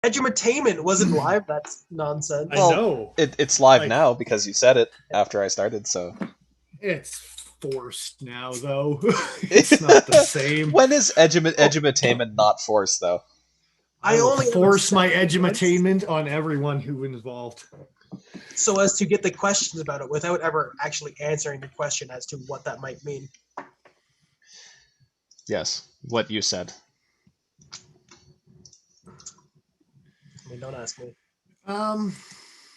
Edutainment wasn't live. That's nonsense. I Well, know. it's live Like, now because you said it after I started, so. it's forced now, though. It's not the same. When is edutainment not forced, though? I will only force my understand once, edutainment on everyone who involved. so as to get the questions about it without ever actually answering the question as to what that might mean. Yes, what you said. I mean, don't ask me. Um,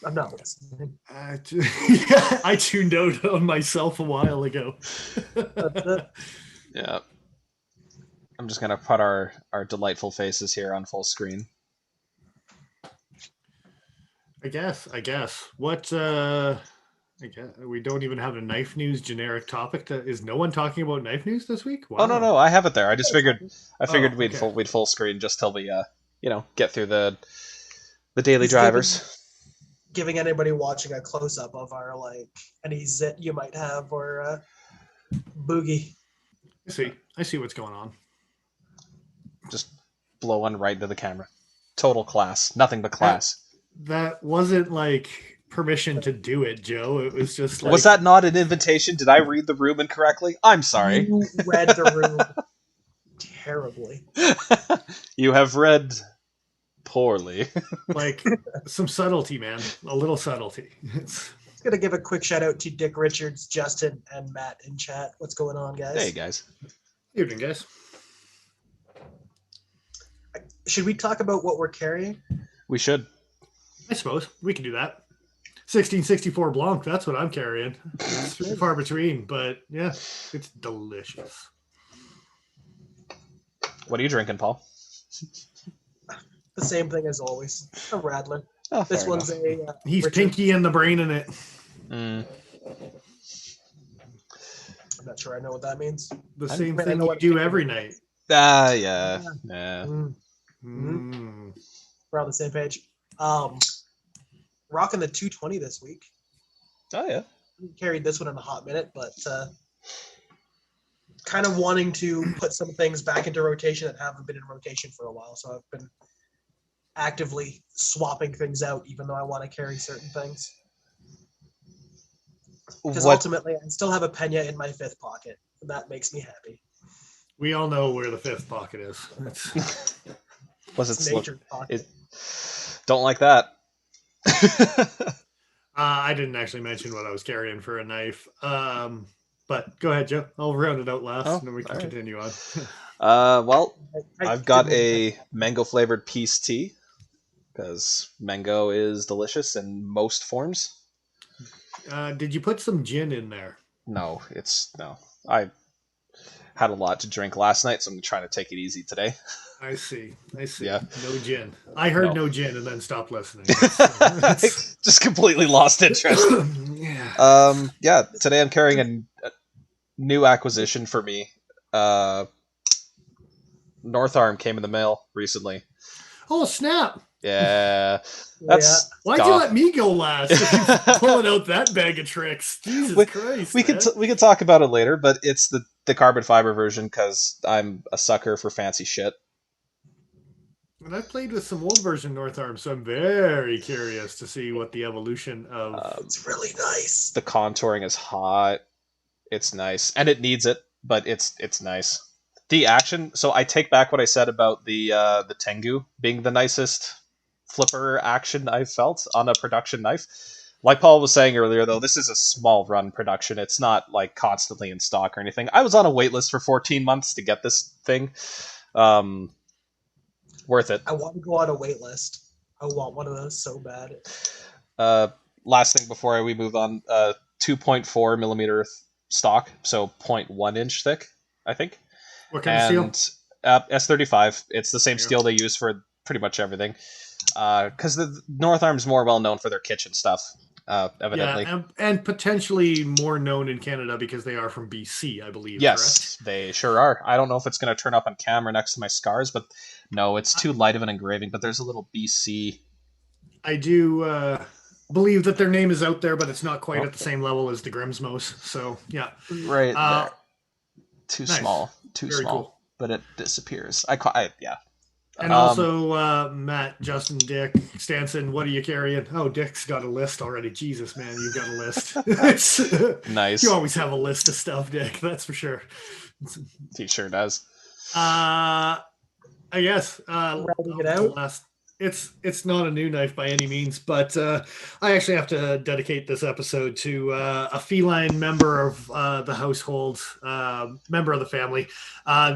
I'm not listening. yeah, I tuned out on myself a while ago. That's it. Yeah. I'm just gonna put our delightful faces here on full screen. I guess. What I guess we don't even have a knife news generic topic. Is no one talking about knife news this week? Wow. Oh no, I have it there. I just figured we'd okay. we'd full screen just till we get through the daily He's drivers. giving anybody watching a close up of our any zit you might have or boogie. I see what's going on. Just blow one right into the camera. Total class. Nothing but class. That wasn't like permission to do it, Joe. It was just like... Was that not an invitation? Did I read the room incorrectly? I'm sorry. You read the room terribly. You have read poorly. like some subtlety, man. A little subtlety. Just gonna give a quick shout out to Dick Richards, Justin, and Matt in chat. What's going on, guys? Hey guys. Evening, guys. Should we talk about what we're carrying? We should. I suppose we can do that. 1664 Blanc, that's what I'm carrying. It's far between, but yeah, it's delicious. What are you drinking, Paul? The same thing as always. A Radler. Oh, This one's enough. He's Richard. pinky in the brain in it. Mm. I'm not sure I know what that means. The I same mean, I thing know you what do pinky every means. night. Yeah. We're on the same page. Rocking the 220 this week. Oh yeah. Carried this one in a hot minute, but kind of wanting to put some things back into rotation that haven't been in rotation for a while. So I've been actively swapping things out, even though I want to carry certain things. Because ultimately, I still have a Pena in my fifth pocket. And that makes me happy. We all know where the fifth pocket is. Was it nature's pocket? Don't like that. I didn't actually mention what I was carrying for a knife. But go ahead, Joe. I'll round it out last, and then we can continue on. Well, I've got a mango flavored peace tea because mango is delicious in most forms. Did you put some gin in there? No. I had a lot to drink last night, so I'm trying to take it easy today. I see. Yeah. No gin. I heard no gin and then stopped listening. Just completely lost interest. Yeah. Yeah. Today I'm carrying a new acquisition for me. North Arm came in the mail recently. Oh snap! Yeah. That's Why'd you let me go last? If you're pulling out that bag of tricks. Jesus Christ. We can talk about it later, but it's the carbon fiber version because I'm a sucker for fancy shit. And I've played with some old version North Arm, so I'm very curious to see what the evolution of... It's really nice. The contouring is hot. It's nice. And it needs it, but it's nice. The action, so I take back what I said about the Tengu being the nicest flipper action I've felt on a production knife. Like Paul was saying earlier, though, this is a small run production. It's not like constantly in stock or anything. I was on a wait list for 14 months to get this thing. Worth it. I want to go on a wait list. I want one of those so bad. Last thing before we move on, 2.4 millimeter stock, so 0.1 inch thick, I think. What kind of steel? S35. It's the same steel they use for pretty much everything. Because the North Arm's more well known for their kitchen stuff, evidently. Yeah, and potentially more known in Canada because they are from BC, I believe. Yes, correct? They sure are. I don't know if it's going to turn up on camera next to my scars, but no, it's too light of an engraving. But there's a little BC. I do believe that their name is out there, but it's not quite at the same level as the Grimsmos. So yeah, right there. Too nice. small. Too Very small. Cool. But it disappears. Yeah. And Um, also, Matt, Justin, Dick, Stanson, what are you carrying? Oh, Dick's got a list already. Jesus, man, you've got a list. nice. You always have a list of stuff, Dick. That's for sure. He sure does. I guess Rounding it the out. last. It's not a new knife by any means, but I actually have to dedicate this episode to a feline member of the household, member of the family.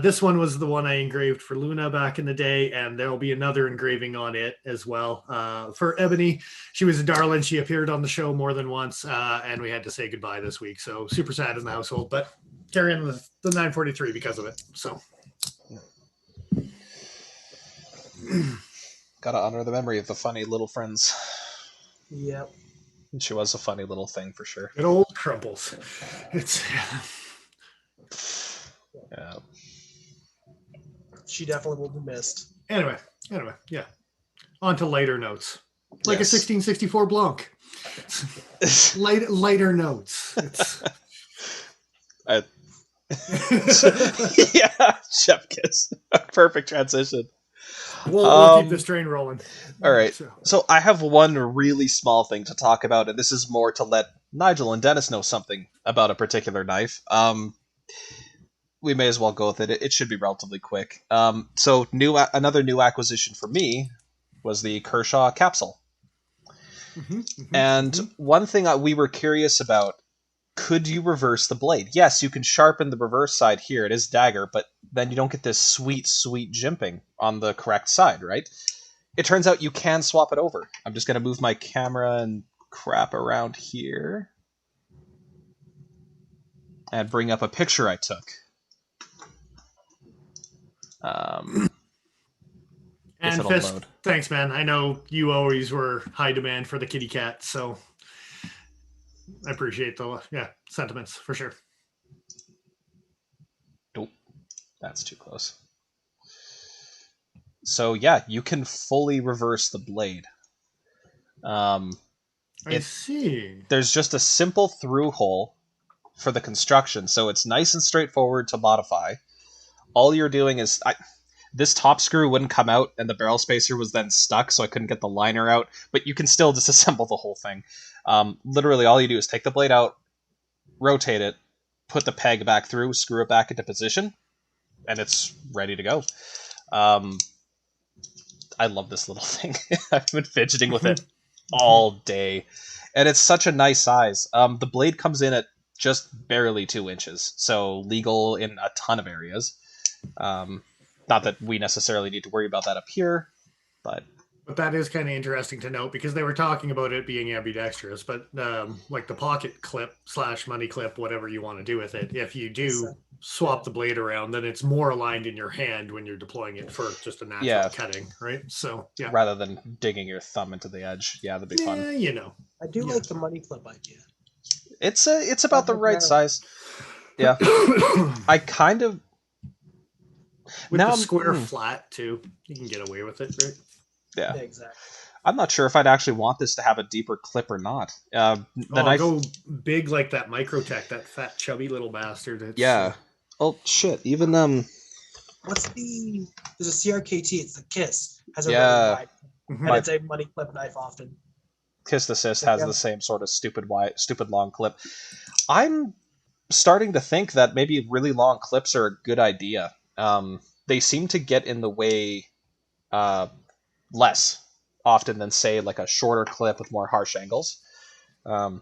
This one was the one I engraved for Luna back in the day, and there will be another engraving on it as well for Ebony. She was a darling. She appeared on the show more than once, and we had to say goodbye this week. So super sad in the household, but carrying the 943 because of it. So. Gotta honor the memory of the funny little friends. Yep. She was a funny little thing for sure. Good old Crumples. It's Yeah. She definitely will be missed. anyway, yeah. On to lighter notes. Like Yes. a 1664 Blanc. Lighter notes. It's... Yeah, chef kiss. Perfect transition. We'll keep this train rolling. All right. So I have one really small thing to talk about, and this is more to let Nigel and Dennis know something about a particular knife. We may as well go with it. It should be relatively quick. So another new acquisition for me was the Kershaw capsule. And one thing we were curious about, could you reverse the blade? Yes, you can sharpen the reverse side here. It is dagger, but then you don't get this sweet, sweet jimping on the correct side, right? It turns out you can swap it over. I'm just going to move my camera and crap around here and bring up a picture I took. And Fist, thanks, man. I know you always were high demand for the kitty cat, so I appreciate the sentiments for sure. Nope, that's too close. So yeah, you can fully reverse the blade. I see. There's just a simple through hole for the construction, so it's nice and straightforward to modify. All you're doing is this top screw wouldn't come out, and the barrel spacer was then stuck, so I couldn't get the liner out. But you can still disassemble the whole thing. Literally, all you do is take the blade out, rotate it, put the peg back through, screw it back into position, and it's ready to go. I love this little thing. I've been fidgeting with it all day, and it's such a nice size. The blade comes in at just barely 2 inches, so legal in a ton of areas. Not that we necessarily need to worry about that up here, but that is kind of interesting to note because they were talking about it being ambidextrous, but like the pocket clip / money clip, whatever you want to do with it, if you do swap the blade around, then it's more aligned in your hand when you're deploying it for just a natural cutting, right? So yeah, rather than digging your thumb into the edge, that'd be fun. You know, I do like the money clip idea. It's about the right size. Yeah, I kind of. With now the square flat too, you can get away with it, right? Yeah, exactly. I'm not sure if I'd actually want this to have a deeper clip or not. Knife... go big like that Microtech, that fat chubby little bastard. It's, oh shit! Even what's the? There's a CRKT. It's the Kiss. Has a really wide, and it's a money clip knife often. Kiss Assist has the same sort of stupid long clip. I'm starting to think that maybe really long clips are a good idea. They seem to get in the way less often than, say, like a shorter clip with more harsh angles. Anyway.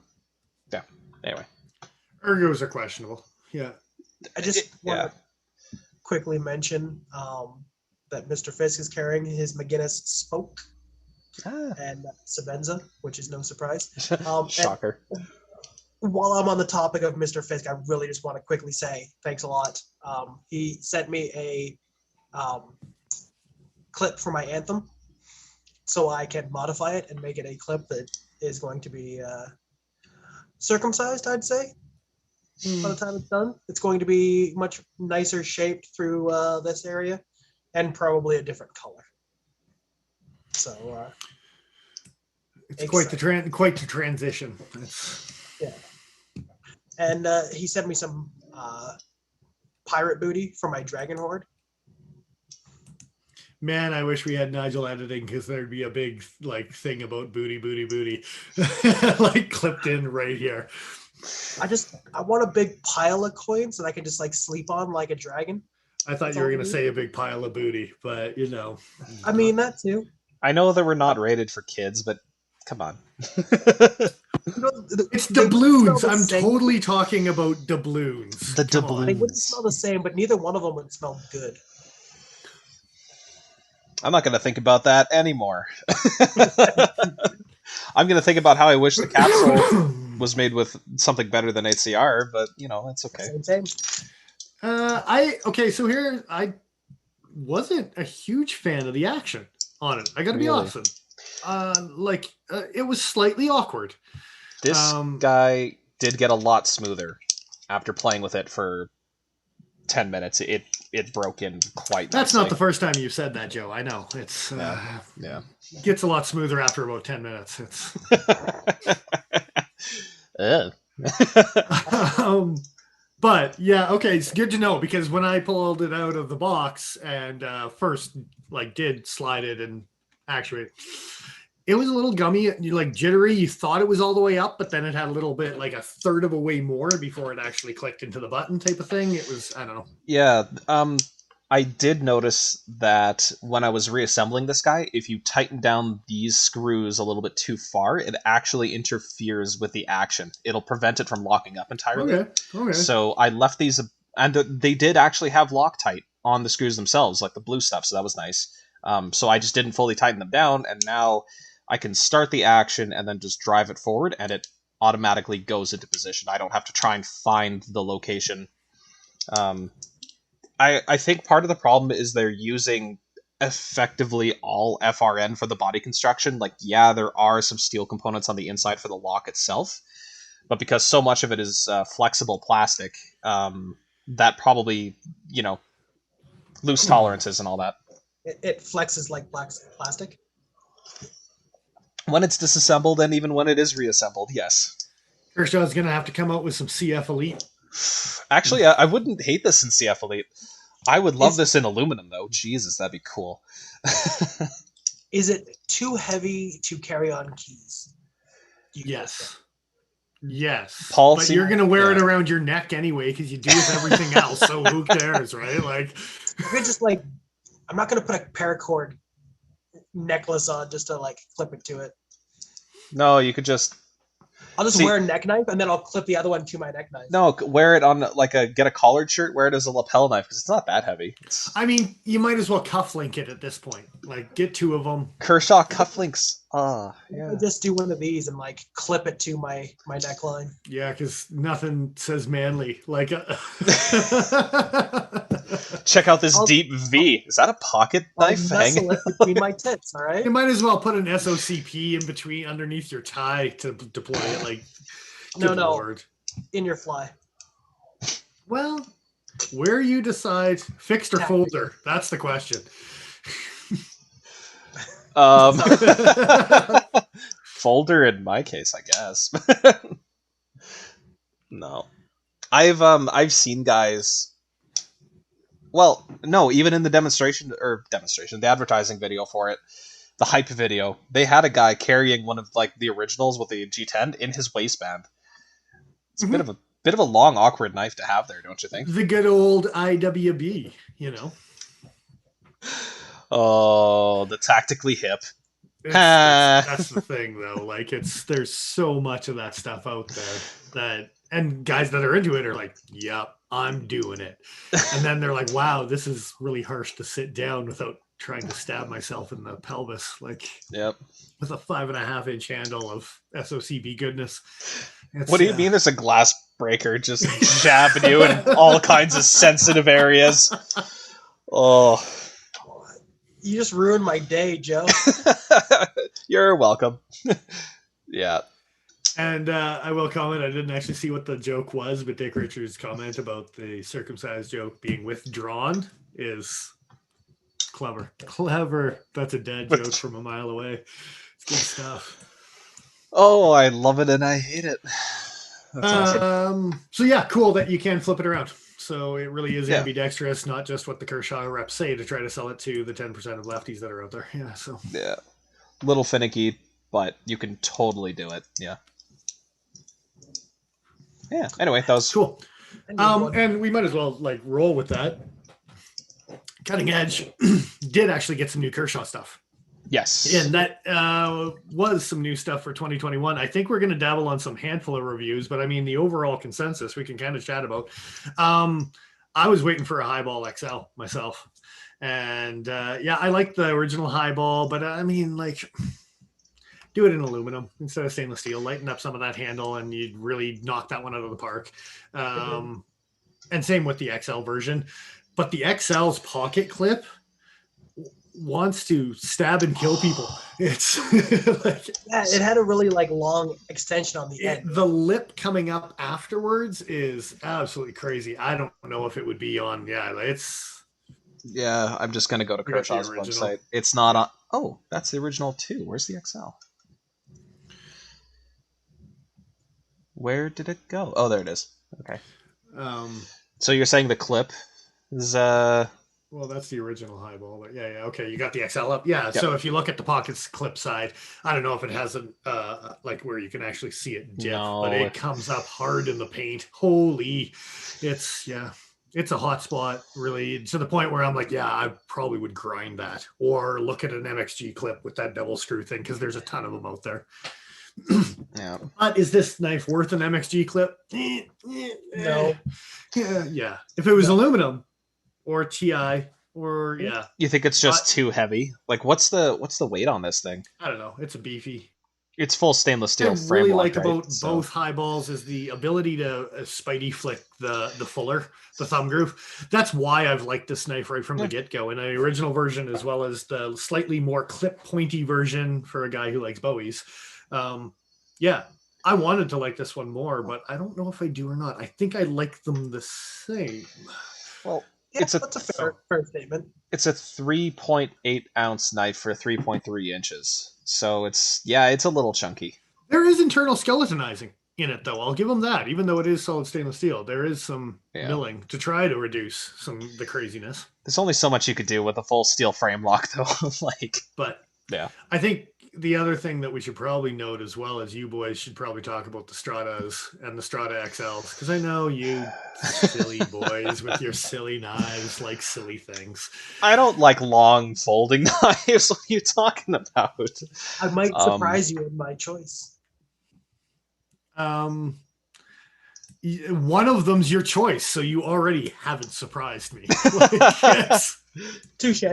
Ergos are questionable. Yeah. I just want to quickly mention that Mr. Fisk is carrying his McGinnis Spoke and Sabenza, which is no surprise. Shocker. While I'm on the topic of Mr. Fisk, I really just want to quickly say thanks a lot. He sent me a clip for my Anthem so I can modify it and make it a clip that is going to be circumcised, I'd say. By the time it's done, it's going to be much nicer shaped through this area and probably a different color. So it's quite the transition. Yeah. And he sent me some pirate booty for my Dragon Horde. Man, I wish we had Nigel editing because there'd be a big like thing about booty, booty, booty, like clipped in right here. I want a big pile of coins that I can just like sleep on like a dragon. I thought you were going to say a big pile of booty, but you know. I mean, that too. I know that we're not rated for kids, but come on. You know, It's they doubloons. smell the I'm same. totally talking about doubloons. The Come on. doubloons. They wouldn't smell the same, but neither one of them would smell good. I'm not going to think about that anymore. I'm going to think about how I wish the capsule was made with something better than HCR, but you know, it's okay. Same. So here I wasn't a huge fan of the action on it. I got to be honest. It was slightly awkward. This guy did get a lot smoother after playing with it for 10 minutes. It broke in quite That's nicely. not the first time you've said that, Joe. I know. It's yeah. Gets a lot smoother after about 10 minutes. It's but yeah, okay, it's good to know because when I pulled it out of the box and first did slide it and actuate, it was a little gummy, like jittery. You thought it was all the way up, but then it had a little bit like a third of a way more before it actually clicked into the button type of thing. It was, I don't know. Yeah, I did notice that when I was reassembling this guy, if you tighten down these screws a little bit too far, it actually interferes with the action. It'll prevent it from locking up entirely. Okay. So I left these, and they did actually have Loctite on the screws themselves, like the blue stuff, so that was nice. So I just didn't fully tighten them down, and now I can start the action and then just drive it forward, and it automatically goes into position. I don't have to try and find the location. I think part of the problem is they're using effectively all FRN for the body construction. Like, yeah, there are some steel components on the inside for the lock itself, but because so much of it is flexible plastic, that probably, loose tolerances and all that. It flexes like plastic. When it's disassembled and even when it is reassembled, yes. Kershaw's going to have to come out with some CF Elite. Actually, I wouldn't hate this in CF Elite. I would love this in aluminum, though. Jesus, that'd be cool. Is it too heavy to carry on keys? Yes. Paul, but you're going to wear it around your neck anyway because you do with everything else, so who cares, right? Like, you're just like, I'm not going to put a paracord necklace on just to like clip it to it. No, you could just... I'll just wear a neck knife and then I'll clip the other one to my neck knife. No, wear it on get a collared shirt, wear it as a lapel knife because it's not that heavy. I mean, you might as well cufflink it at this point. Like, get two of them. Kershaw cufflinks. Yeah. I just do one of these and like clip it to my neckline. Yeah, because nothing says manly like a... Check out this deep V. Is that a pocket knife hanging between my tits? All right. You might as well put an SOCP in between underneath your tie to deploy it. Like, no, Lord. In your fly. Well, where you decide, fixed or folder? That's the question. Folder in my case, I guess. No, I've seen guys. Well, no, even in the the advertising video for it, the hype video, they had a guy carrying one of the originals with the G10 in his waistband. It's a bit of a long, awkward knife to have there, don't you think? The good old IWB, Oh, the tactically hip. That's the thing, though. Like, there's so much of that stuff out there and guys that are into it are like, "Yep, I'm doing it," and then they're like, "Wow, this is really harsh to sit down without trying to stab myself in the pelvis." Like, yep, with a 5.5-inch handle of SOCB goodness. What do you mean? There's a glass breaker just jabbing you in all kinds of sensitive areas. Oh. You just ruined my day, Joe. You're welcome. Yeah. And I will comment, I didn't actually see what the joke was, but Dick Richards' comment about the circumcised joke being withdrawn is clever. Clever. That's a dad joke from a mile away. It's good stuff. Oh, I love it and I hate it. That's awesome. So yeah, cool that you can flip it around. So it really is Yeah. ambidextrous, not just what the Kershaw reps say to try to sell it to the 10% of lefties that are out there. Yeah, so Yeah. Little finicky, but you can totally do it. Yeah. Yeah. Anyway, that was cool. And we might as well like roll with that. Cutting Edge did actually get some new Kershaw stuff. yes. And that was some new stuff for 2021. I think we're going to dabble on some handful of reviews, but I mean, the overall consensus we can kind of chat about. I was waiting for a Highball XL myself. And yeah, I like the original Highball, but I mean, like, do it in aluminum instead of stainless steel. Lighten up some of that handle, and you'd really knock that one out of the park. And same with the XL version. But the XL's pocket clip wants to stab and kill people. It's like, yeah, it had a really like long extension on the end. The lip coming up afterwards is absolutely crazy. I don't know if it would be on. Yeah, it's. Yeah, I'm just gonna go to Kershaw's website. It's not on. Oh, that's the original too. Where's the XL? Where did it go? Oh, there it is. Okay. So you're saying the clip is well, that's the original Highball, but yeah, okay, you got the XL up. Yeah, yep. So if you look at the pockets clip side, I don't know if it has a like where you can actually see it dip, but it comes up hard in the paint. Holy, it's a hot spot, really, to the point where I'm like, yeah, I probably would grind that, or look at an MXG clip with that double screw thing, because there's a ton of them out there. Yeah. But is this knife worth an MXG clip? No. Yeah. If it was aluminum or TI or You think it's just too heavy? Like, what's the weight on this thing? I don't know. It's a beefy. It's full stainless steel frame. What I really like about both Highballs is the ability to spidey flick the fuller, the thumb groove. That's why I've liked this knife right from the get-go. In the original version, as well as the slightly more clip pointy version for a guy who likes Bowies. Yeah, I wanted to like this one more, but I don't know if I do or not. I think I like them the same. Well, yeah, that's a fair statement. It's a 3.8 ounce knife for 3.3 inches. So it's a little chunky. There is internal skeletonizing in it, though. I'll give them that. Even though it is solid stainless steel, there is some milling to try to reduce the craziness. There's only so much you could do with a full steel frame lock, though. But yeah, I think the other thing that we should probably note, as well as you boys should probably talk about the Stratas and the Strata XLs, because I know you silly boys with your silly knives like silly things. I don't like long folding knives. What are you talking about? I might surprise you in my choice. One of them's your choice, so you already haven't surprised me. Touche.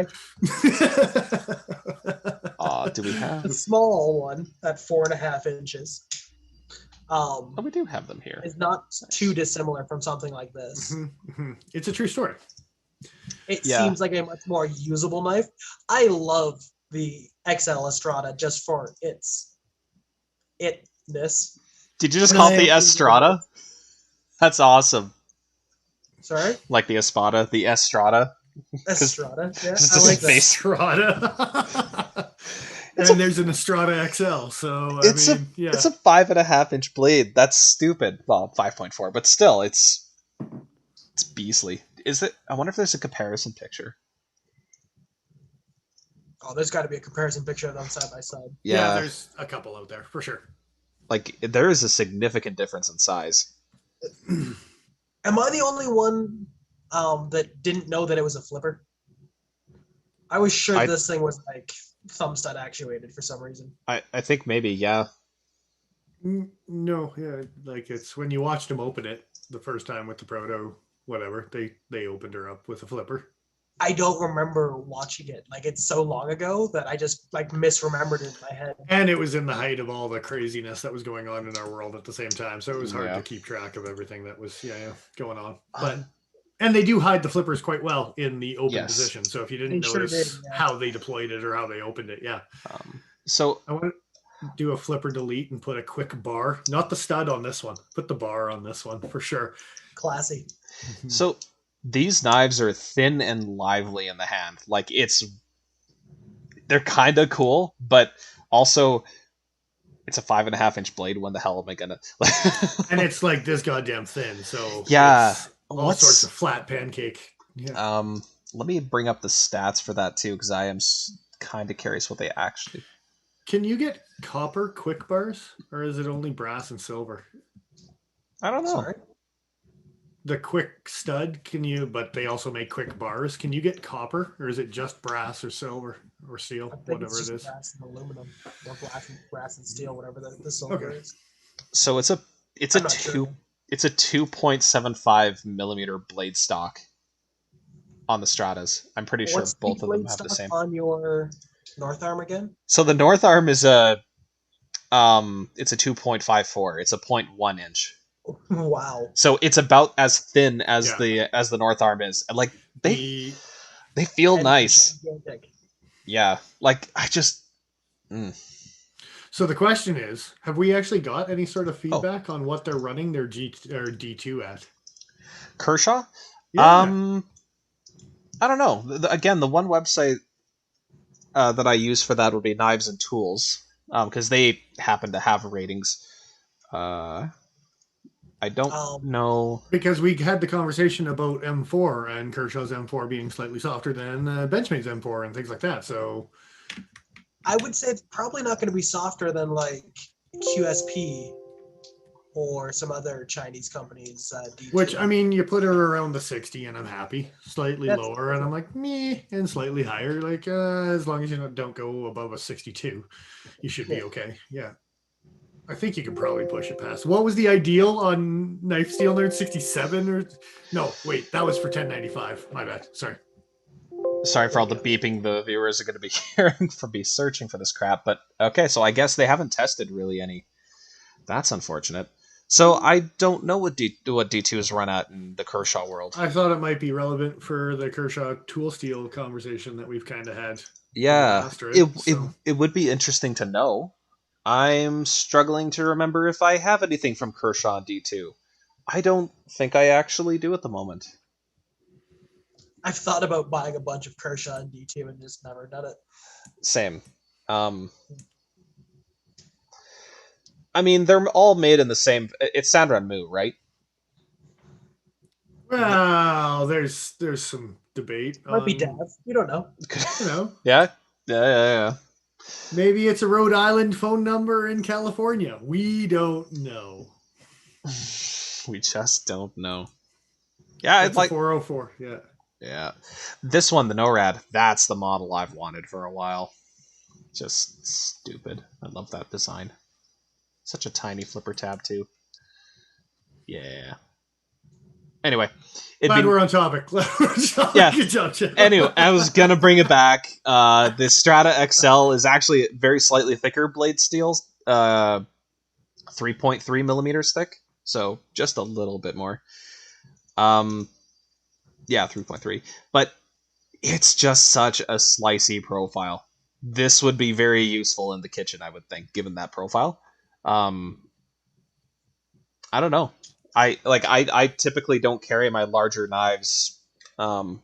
Do we have a small one at 4.5 inches? We do have them here. It's not too dissimilar from something like this. It's a true story. It seems like a much more usable knife. I love the XL Estrada just for itness. Did you just call it the Estrada? That's awesome. Sorry? Like the Espada, the Estrada. Estrada, yeah. I like the Estrada. And there's an Estrada XL, so it's a 5.5 inch blade. That's stupid. Well, 5.4, but still, it's beastly. Is it? I wonder if there's a comparison picture. Oh, there's got to be a comparison picture of them side by side. Yeah, there's a couple out there for sure. Like, there is a significant difference in size. Am I the only one that didn't know that it was a flipper? I was sure this thing was like thumb stud actuated for some reason. I think maybe, yeah. No, yeah, like it's when you watched him open it the first time with the Proto, whatever, they opened her up with a flipper. I don't remember watching it. Like, it's so long ago that I just like misremembered it in my head. And it was in the height of all the craziness that was going on in our world at the same time, so it was hard to keep track of everything that was going on. But and they do hide the flippers quite well in the open position. So if you didn't notice how they deployed it or how they opened it, so I want to do a flipper delete and put a quick bar, not the stud on this one. Put the bar on this one for sure. Classy. So these knives are thin and lively in the hand. Like, they're kind of cool, but also it's a 5.5 inch blade. When the hell am I gonna? And it's like this goddamn thin. So all sorts of flat pancake. Yeah. Let me bring up the stats for that too, because I am kind of curious what they actually. Can you get copper quick bars, or is it only brass and silver? I don't know. Sorry. The quick stud, can you? But they also make quick bars. Can you get copper, or is it just brass or silver or steel, whatever it is? Brass and aluminum, or brass and steel, whatever the silver is. So it's a 2.75 millimeter blade stock on the Stratas. I'm pretty sure both of them have the same. On your North Arm again? So the North Arm is it's a 2.54. It's a 0.1 inch. Wow. So it's about as thin as the North Arm is. And like they feel nice. Gigantic. Yeah. Like I just So the question is, have we actually got any sort of feedback on what they're running their D2 at? Kershaw? Yeah. I don't know. Again, the one website that I use for that would be Knives and Tools, because they happen to have ratings. I don't know. Because we had the conversation about M4 and Kershaw's M4 being slightly softer than Benchmade's M4 and things like that. So I would say it's probably not going to be softer than like QSP or some other Chinese companies. D2. Which, I mean, you put her around the 60 and I'm happy. Slightly lower and I'm like, meh, and slightly higher. Like, as long as you don't go above a 62, you should be okay. Yeah. I think you could probably push it past. What was the ideal on Knife Steel Nerd? 67 or no? Wait, that was for 1095. My bad. Sorry. Sorry for all the beeping the viewers are going to be hearing for me searching for this crap. But okay, so I guess they haven't tested really any. That's unfortunate. So I don't know what D2 is run at in the Kershaw world. I thought it might be relevant for the Kershaw tool steel conversation that we've kind of had. Yeah, it would be interesting to know. I'm struggling to remember if I have anything from Kershaw D2. I don't think I actually do at the moment. I've thought about buying a bunch of Kershaw and D2 and just never done it. Same. I mean, they're all made in the same. It's Sandron Mu, right? Well, there's some debate. Might be Dav. You don't know. You know. Yeah. Maybe it's a Rhode Island phone number in California. We don't know. We just don't know. Yeah, it's like 404. Yeah. Yeah. This one, the NORAD, that's the model I've wanted for a while. Just stupid. I love that design. Such a tiny flipper tab, too. Yeah. Anyway. Glad we're on topic. Yeah. Good job, Chip. Anyway, I was going to bring it back. The Strata XL is actually very slightly thicker blade steel. 3.3 millimeters thick. So just a little bit more. Yeah, 3.3. But it's just such a slicey profile. This would be very useful in the kitchen, I would think, given that profile. I don't know. I typically don't carry my larger knives. I'm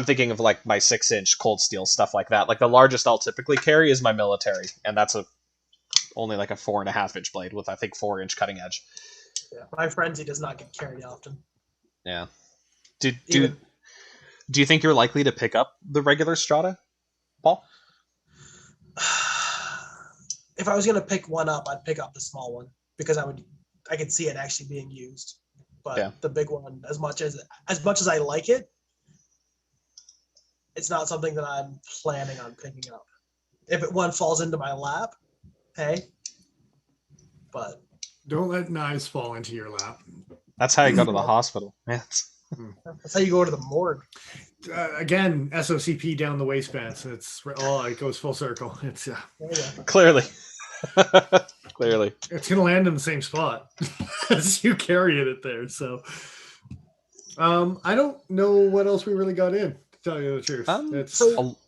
thinking of like my 6-inch cold steel, stuff like that. Like the largest I'll typically carry is my military, and that's only like a 4.5-inch blade with I think 4-inch cutting edge. Yeah, my frenzy does not get carried often. Yeah. Do you think you're likely to pick up the regular Strata, Paul? If I was going to pick one up, I'd pick up the small one because I could see it actually being used. But the big one, as much as I like it, it's not something that I'm planning on picking up. If one falls into my lap, hey. But don't let knives fall into your lap. That's how you go to the hospital. Yeah. That's how you go to the morgue. Again, SOCP down the waistband. So it goes full circle. It's Clearly. Clearly. It's gonna land in the same spot as you carry it there. So I don't know what else we really got in, to tell you the truth.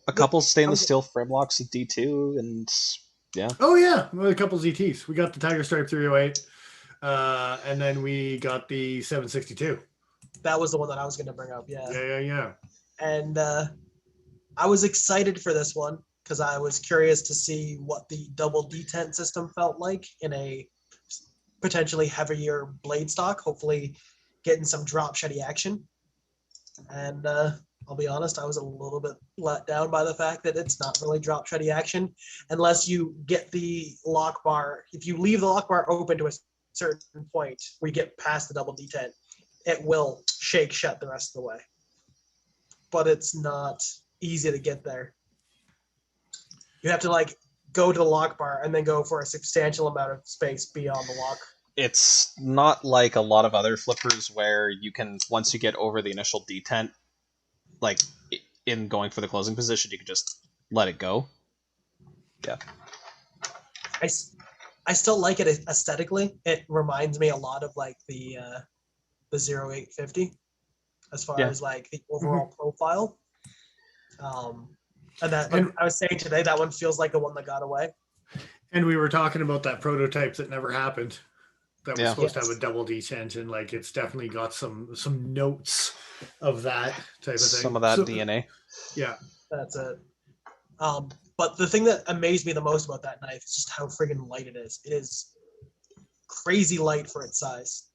A couple stainless steel frame locks at D2 and yeah. Oh yeah, a couple ZTs. We got the Tiger Stripe 308, and then we got the 762. That was the one that I was going to bring up. Yeah. And I was excited for this one because I was curious to see what the double detent system felt like in a potentially heavier blade stock. Hopefully getting some drop shutty action. And I'll be honest, I was a little bit let down by the fact that it's not really drop shutty action unless you get the lock bar. If you leave the lock bar open to a certain point where you get past the double detent, it will shake shut the rest of the way. But it's not easy to get there. You have to like go to the lock bar and then go for a substantial amount of space beyond the lock. It's not like a lot of other flippers where you can, once you get over the initial detent, like in going for the closing position, you can just let it go. Yeah. I still like it aesthetically. It reminds me a lot of like the 0850 as far as like the overall profile. And that, like I was saying today, that one feels like the one that got away. And we were talking about that prototype that never happened. That was supposed to have a double detent, and like it's definitely got some notes of that type of thing. Some of that DNA. Yeah, that's it. But the thing that amazed me the most about that knife is just how friggin' light it is. It is crazy light for its size.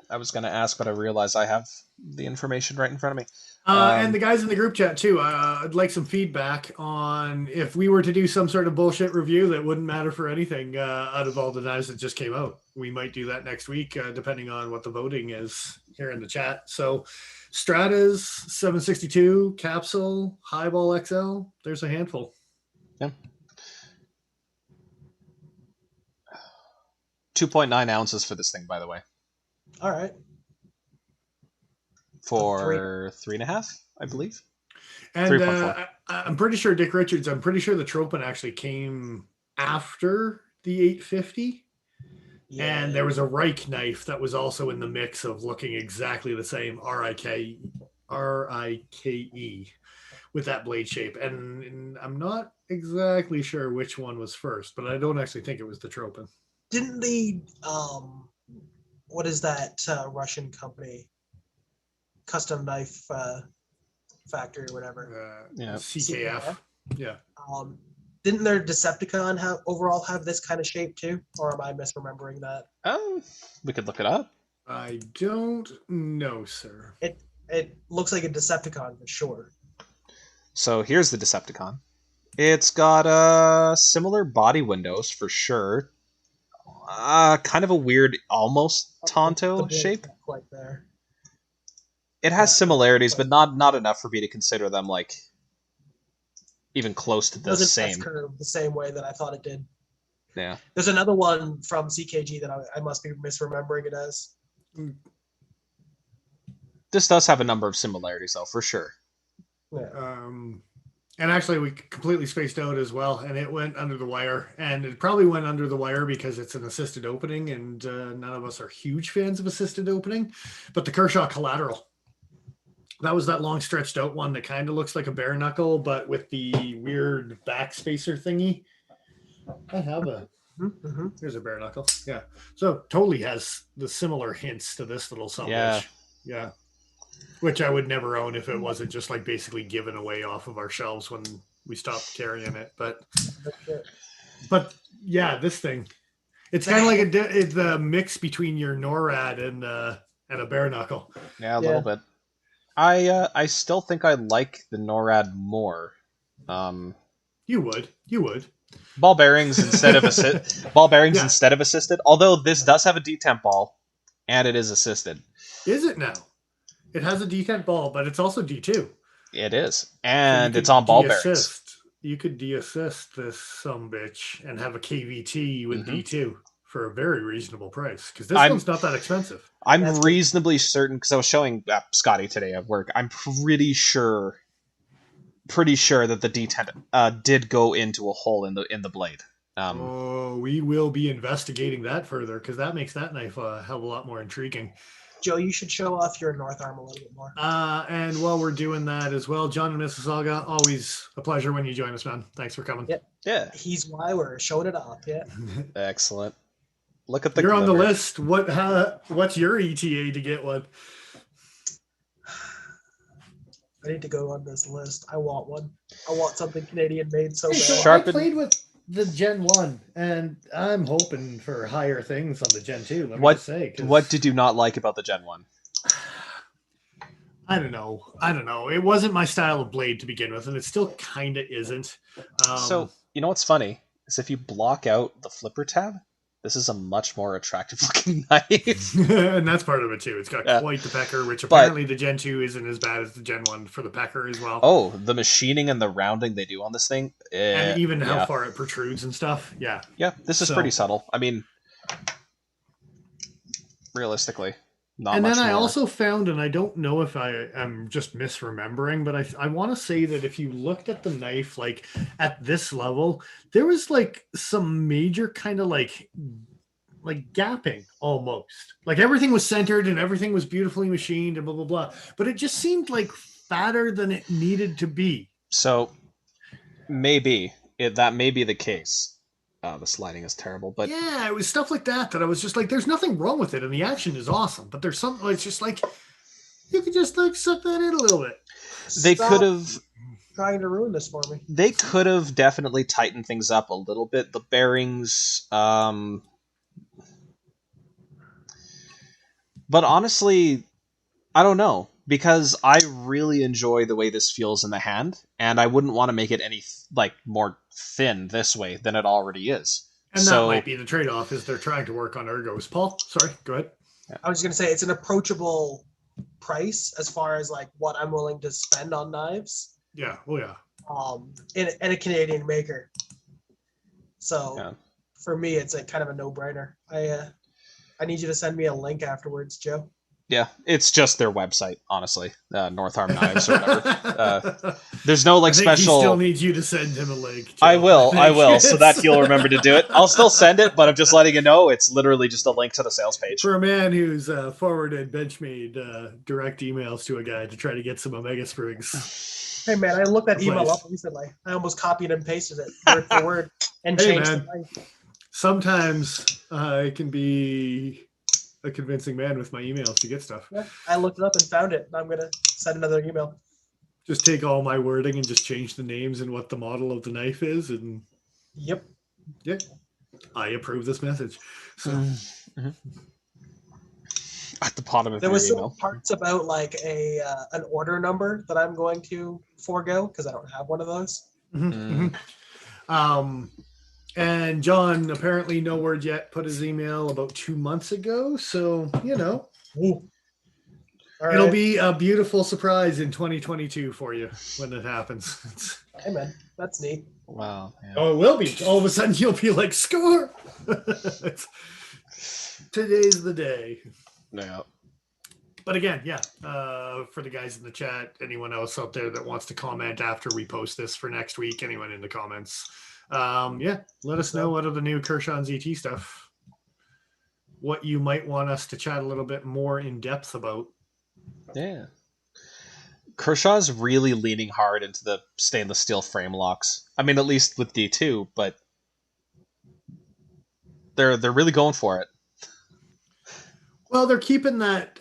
I was going to ask, but I realized I have the information right in front of me. And the guys in the group chat too. I'd like some feedback on if we were to do some sort of bullshit review that wouldn't matter for anything out of all the knives that just came out. We might do that next week, depending on what the voting is here in the chat. So, Stratas 762, Capsule, Highball XL. There's a handful. Yeah. 2.9 ounces for this thing, by the way. All right. For 3.5, I believe. And I'm pretty sure Dick Richards, I'm pretty sure the Tropin actually came after the 850. Yeah. And there was a Reich knife that was also in the mix of looking exactly the same, R-I-K-E, with that blade shape. And I'm not exactly sure which one was first, but I don't actually think it was the Tropin. Didn't the, what is that Russian company? Custom Knife Factory or whatever. CKF. Yeah. Didn't their Decepticon overall have this kind of shape too? Or am I misremembering that? We could look it up. I don't know, sir. It looks like a Decepticon for sure. So here's the Decepticon. It's got similar body windows for sure. Kind of a weird, almost Tonto shape. Not quite there. It has similarities, but not enough for me to consider them like even close to the same. Curve the same way that I thought it did. Yeah. There's another one from CKG that I must be misremembering it as. This does have a number of similarities, though, for sure. Yeah. And actually, we completely spaced out as well, and it went under the wire. And it probably went under the wire because it's an assisted opening, and none of us are huge fans of assisted opening. But the Kershaw Collateral. That was that long stretched out one that kind of looks like a bare knuckle, but with the weird back spacer thingy. I have a. Mm-hmm. Here's a bare knuckle. Yeah. So totally has the similar hints to this little something. Yeah. Which I would never own if it wasn't just like basically given away off of our shelves when we stopped carrying it. But yeah, this thing. It's kind of like the mix between your NORAD and a bare knuckle. Yeah, a little bit. I still think I like the NORAD more. You would. Ball bearings instead of instead of assisted. Although this does have a detent ball, and it is assisted. Is it now? It has a detent ball, but it's also D2. It is, and so it's on ball bearings. You could de-assist this sumbitch and have a KVT with D2. For a very reasonable price, because this one's not that expensive. I'm reasonably certain, because I was showing Scotty today at work. I'm pretty sure that the detent did go into a hole in the blade. We will be investigating that further, because that makes that knife a hell of a lot more intriguing. Joe, you should show off your north arm a little bit more. And while we're doing that as well, John and Mississauga, always a pleasure when you join us, man. Thanks for coming. Yep. Yeah. He's why we're showing it off. Yeah. Excellent. Look at the. You're on the list. What's your ETA to get one? I need to go on this list. I want one. I want something Canadian made so bad. the Gen 1, and I'm hoping for higher things on the Gen 2. Let me What just say, 'cause what did you not like about the Gen 1? I don't know. I don't know. It wasn't my style of blade to begin with, and it still kind of isn't. So, you know what's funny? Is if you block out the flipper tab, this is a much more attractive looking knife. And that's part of it too. It's got Yeah. quite the pecker, which But- apparently the Gen 2 isn't as bad as the Gen 1 for the pecker as well. Oh, the machining and the rounding they do on this thing. And even how yeah. far it protrudes and stuff. Yeah. Yeah, this is So- pretty subtle. I mean, realistically, not And much then I more. also found, and I don't know if I am just misremembering, but I want to say that if you looked at the knife, like at this level, there was like some major kind of like gapping almost. Like everything was centered and everything was beautifully machined and blah, blah, blah. But it just seemed like fatter than it needed to be. So, maybe. That may be the case. The sliding is terrible, but Yeah, it was stuff like that I was just like, there's nothing wrong with it, and the action is awesome. But there's something, it's just like, you could just like suck that in a little bit. they Stop could have trying to ruin this for me. they could have definitely tightened things up a little bit. The bearings, but honestly, I don't know, because I really enjoy the way this feels in the hand, and I wouldn't want to make it any more thin this way than it already is. And So- that might be the trade-off, is they're trying to work on ergos. Paul, sorry, go ahead. I was just gonna say it's an approachable price as far as like what I'm willing to spend on knives. Yeah, oh yeah. In a Canadian maker. So Yeah. for me, it's a kind of a no-brainer. I need you to send me a link afterwards, Joe. Yeah, it's just their website, honestly. North Arm Knives or whatever. There's no I think special. he still needs you to send him a link. Joe. I will, think so it's- that he'll remember to do it. I'll still send it, but I'm just letting you know it's literally just a link to the sales page. For a man who's forwarded Benchmade direct emails to a guy to try to get some Omega Sprigs. Hey man, I looked that email Please. up recently. I almost copied and pasted it word for word and Hey, changed man. the link. Sometimes I can be a convincing man with my emails to get stuff. Yeah, I looked it up and found it. And I'm gonna send another email. Just take all my wording and just change the names and what the model of the knife is, and Yep. yeah, I approve this message. So At the bottom of There your was some email. parts about like an order number that I'm going to forego because I don't have one of those. And John, apparently no word yet, put his email about 2 months ago. So, you know, Ooh. All it'll right. be a beautiful surprise in 2022 for you when it happens. Hey man, that's neat. Wow. Yeah. Oh, it will be. All of a sudden you'll be like, score. Today's the day. Yeah. But again, yeah, for the guys in the chat, anyone else out there that wants to comment after we post this for next week, anyone in the comments, yeah, let us know what are the new Kershaw and ZT stuff, what you might want us to chat a little bit more in depth about. Yeah. Kershaw's really leaning hard into the stainless steel frame locks. I mean, at least with D2, but they're really going for it. Well, they're keeping that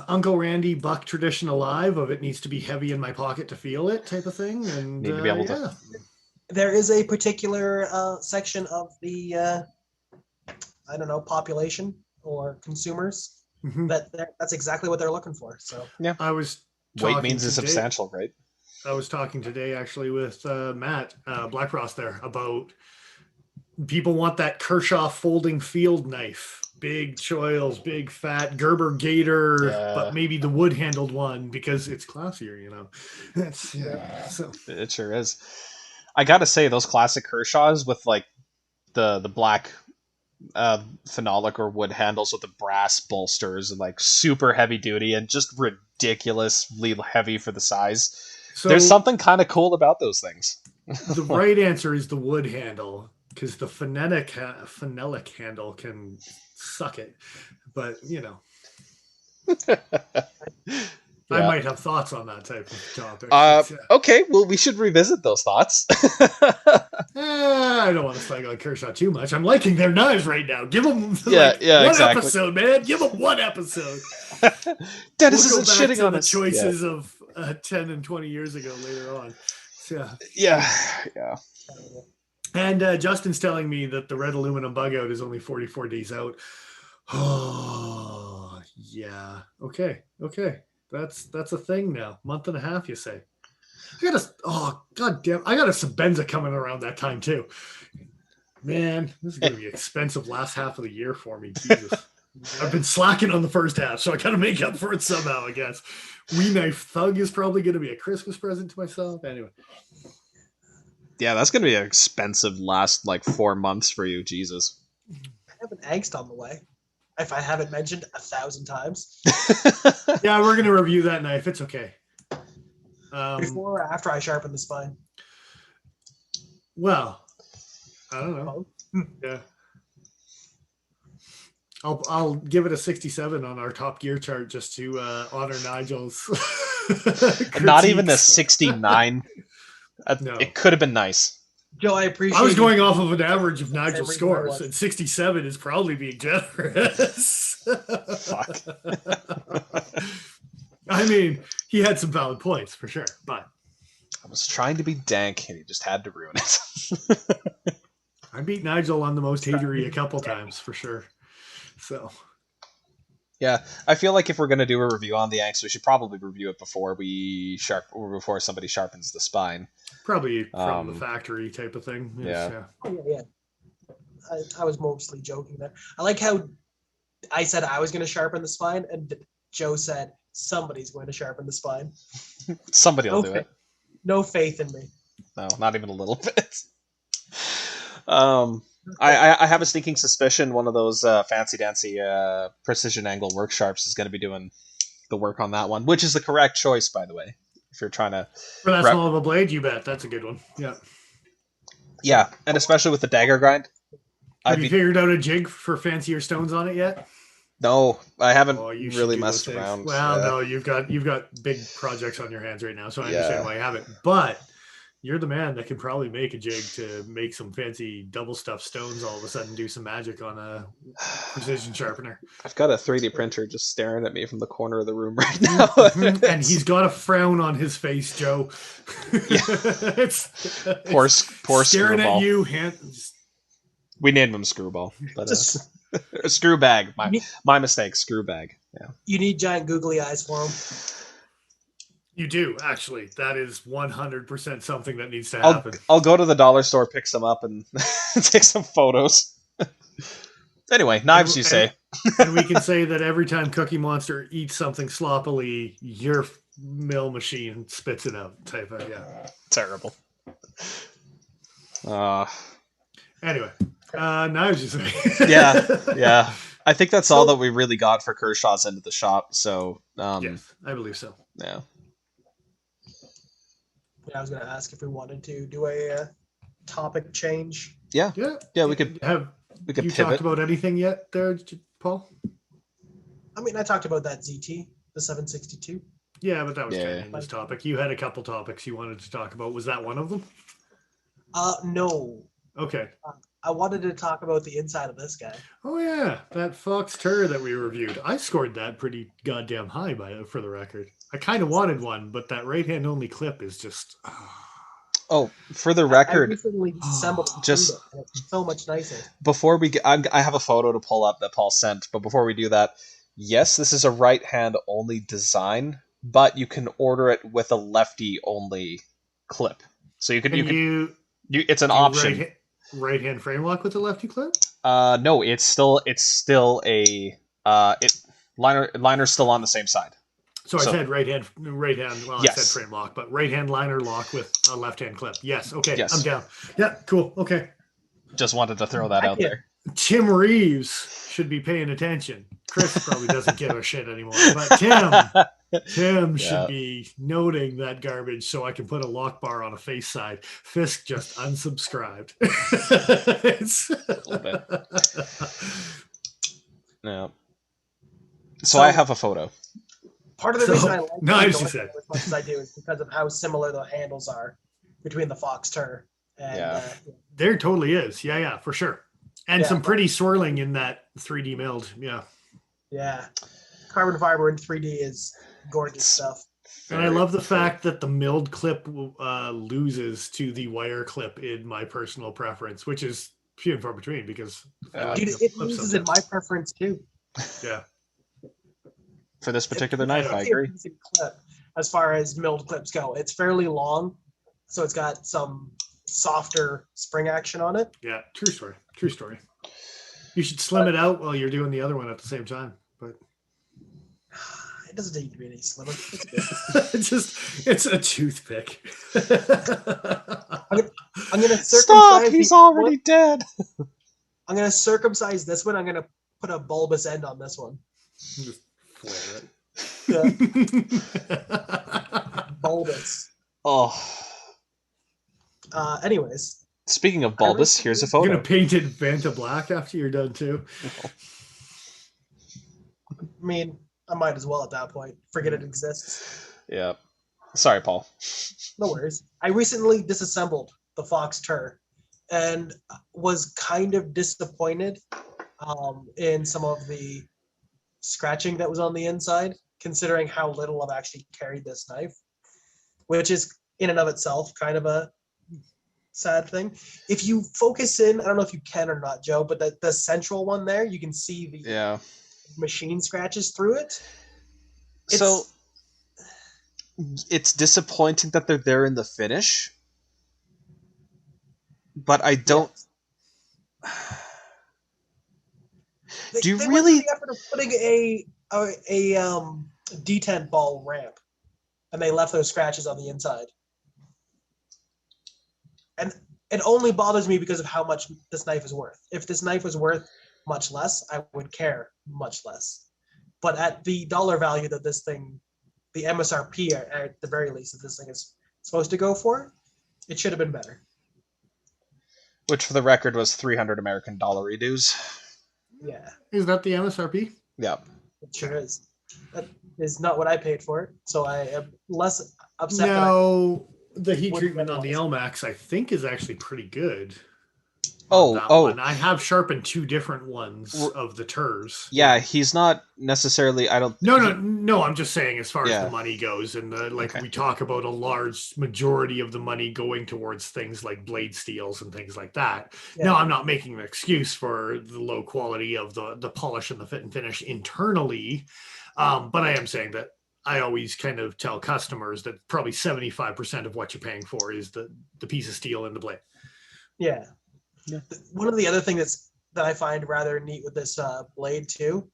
Uncle Randy Buck tradition alive of it needs to be heavy in my pocket to feel it type of thing. And Need to be able to- yeah. There is a particular section of the I don't know, population or consumers Mhm. that's exactly what they're looking for. So I was Weight talking means it's today- substantial, right? I was talking today actually with Matt Blackfrost there about people want that Kershaw folding field knife, big choils, big fat Gerber Gator, Yeah. but maybe the wood handled one because it's classier, you know. That's yeah. So It sure is. I gotta say, those classic Kershaws with like the black phenolic or wood handles with the brass bolsters and like super heavy duty and just ridiculously heavy for the size. There's something kind of cool about those things. the right answer is the wood handle because the phonetic handle can suck it, but you know. I Yeah. might have thoughts on that type of topic. Okay, well, we should revisit those thoughts. I don't want to slag on Kershaw too much. I'm liking their knives right now. Give them Yeah, yeah, one exactly. episode, man. Give them one episode. Dennis We'll go isn't back shitting to on the us. choices of 10 and 20 years ago later on. So, Yeah, yeah. And Justin's telling me that the red aluminum bug out is only 44 days out. Oh, yeah. Okay. That's a thing now. Month and a half, you say. God damn, I got a Sabenza coming around that time too. Man, this is going to be expensive last half of the year for me. Jesus. I've been slacking on the first half, so I got to make up for it somehow, I guess. Wee Knife Thug is probably going to be a Christmas present to myself. Anyway. Yeah, that's going to be an expensive last 4 months for you. Jesus. I have an angst on the way. If I haven't mentioned 1,000 times. Yeah, we're going to review that knife. It's okay. Before or after I sharpen the spine? Well, I don't know. Yeah. I'll give it a 67 on our Top Gear chart just to honor Nigel's. Not even a 69. No. It could have been nice. Joe, I appreciate. I was going off of an average of Nigel's Every one scores, and 67 is probably being generous. Fuck. I mean, he had some valid points for sure, but I was trying to be dank, and he just had to ruin it. I beat Nigel on the most hatery a couple times for sure. So, yeah, I feel like if we're gonna do a review on the angst, we should probably review it before before somebody sharpens the spine. Probably from the factory type of thing. Yeah. Oh, yeah. I was mostly joking there. I like how I said I was going to sharpen the spine, and Joe said somebody's going to sharpen the spine. Somebody will do it. No faith in me. No, not even a little bit. I have a sneaking suspicion one of those fancy dancy precision angle work sharps is going to be doing the work on that one, which is the correct choice, by the way. If you're trying to for that small of a blade, you bet that's a good one. Yeah. Yeah, and especially with the dagger grind. Have you figured out a jig for fancier stones on it yet? No, I haven't really messed around. Well, no, you've got big projects on your hands right now, so I understand why you haven't. But you're the man that can probably make a jig to make some fancy double stuff stones all of a sudden do some magic on a precision sharpener. I've got a 3D printer just staring at me from the corner of the room right now. And he's got a frown on his face, Joe. Yeah. Poor staring Screwball. At you. We named him Screwball. But, screw bag. My mistake. Screw bag. Yeah. You need giant googly eyes for him. You do, actually. That is 100% something that needs to happen. I'll go to the dollar store, pick some up, and take some photos. Anyway, knives, you say. And we can say that every time Cookie Monster eats something sloppily, your mill machine spits it out. Type of, yeah. Terrible. Anyway, knives, you say. Yeah. I think that's all that we really got for Kershaw's end of the shop. So, yes, I believe so. Yeah. I was going to ask if we wanted to do a topic change. Yeah. We could you pivot. Talked about anything yet, there, Paul? I mean, I talked about that ZT, the 762. Yeah, but that was kind of in this topic. You had a couple topics you wanted to talk about. Was that one of them? No. Okay. I wanted to talk about the inside of this guy. Oh yeah, that Fox TUR that we reviewed. I scored that pretty goddamn high for the record. I kind of wanted one, but that right hand only clip is just. Oh, for the record, I recently assembled just it's so much nicer. Before we get, I have a photo to pull up that Paul sent, but before we do that, yes, this is a right hand only design, but you can order it with a lefty only clip. So you can it's an option. Right hand frame lock with a lefty clip? No, it's still a liner's still on the same side. So I said right hand. Well, yes. I said frame lock, but right hand liner lock with a left hand clip. Yes. Okay. Yes. I'm down. Yeah. Cool. Okay. Just wanted to throw that out there. Tim Reeves should be paying attention. Chris probably doesn't give a shit anymore, but Tim should be noting that garbage so I can put a lock bar on a face side. Fisk just unsubscribed. A little bit. Yeah. So I have a photo. Part of the reason I like nice, as much as I do is because of how similar the handles are between the Fox TUR and there totally is. Yeah, for sure. And some pretty swirling in that 3D milled. Yeah. Yeah. Carbon fiber in 3D is gorgeous stuff. And I love the fact that the milled clip loses to the wire clip in my personal preference, which is few and far between because I like Dude, the it clip loses in sometimes. my preference too. Yeah. For this particular It's knife, I actually a agree. decent clip as far as milled clips go. It's fairly long, so it's got some softer spring action on it. Yeah. True story. True story. You should slim But it out while you're doing the other one at the same time. But it doesn't need to be any slimmer. It's good. it's a toothpick. I'm gonna Stop! circumcise He's the other one. already dead. I'm gonna circumcise this one. I'm gonna put a bulbous end on this one. Just flare Yeah, it. bulbous. Oh, Anyways, speaking of bulbous, here's a You're gonna photo. paint it Vanta black after you're done too. I mean, I might as well at that point. Forget it exists. Yeah. Sorry, Paul. No worries. I recently disassembled the Fox TUR and was kind of disappointed in some of the scratching that was on the inside, considering how little I've actually carried this knife, which is in and of itself kind of a sad thing. If you focus in, I don't know if you can or not, Joe, but the central one there, you can see the machine scratches through it. So it's disappointing that they're there in the finish, but I don't. They, Do you they really? went through the effort of putting a detent ball ramp, and they left those scratches on the inside. And it only bothers me because of how much this knife is worth. If this knife was worth much less, I would care much less. But at the dollar value that this thing, the MSRP at the very least that this thing is supposed to go for, it should have been better. Which, for the record, was $300 American dues. Yeah. Is that the MSRP? Yeah. It sure is. That is not what I paid for it, so I am less upset. No, the heat Would treatment on the otherwise. LMAX, I think, is actually pretty good. One. I have sharpened two different ones of the TURs. Yeah, he's not necessarily. I don't. No. I'm just saying, as far as Yeah. the money goes, and Okay. we talk about a large majority of the money going towards things like blade steels and things like that. Yeah. Now, I'm not making an excuse for the low quality of the polish and the fit and finish internally, but I am saying that I always kind of tell customers that probably 75% of what you're paying for is the piece of steel and the blade. Yeah. One of the other things that I find rather neat with this blade too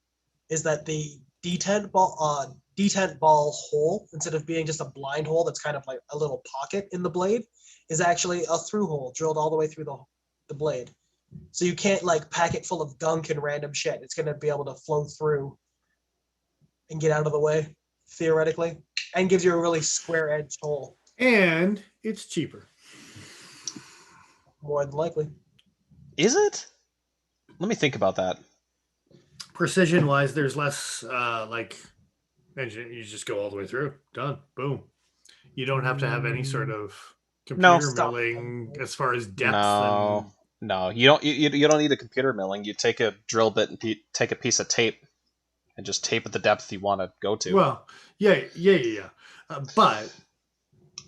is that the detent ball hole, instead of being just a blind hole that's kind of like a little pocket in the blade, is actually a through hole drilled all the way through the blade. So you can't like pack it full of gunk and random shit. It's going to be able to flow through and get out of the way, theoretically, and gives you a really square edged hole. And it's cheaper. More than likely. Is it? Let me think about that. Precision wise, there's less engine. You just go all the way through. Done. Boom. You don't have to have any sort of computer milling as far as depth. No, you don't. You don't need a computer milling. You take a drill bit and take a piece of tape and just tape at the depth you want to go to. Well, yeah. But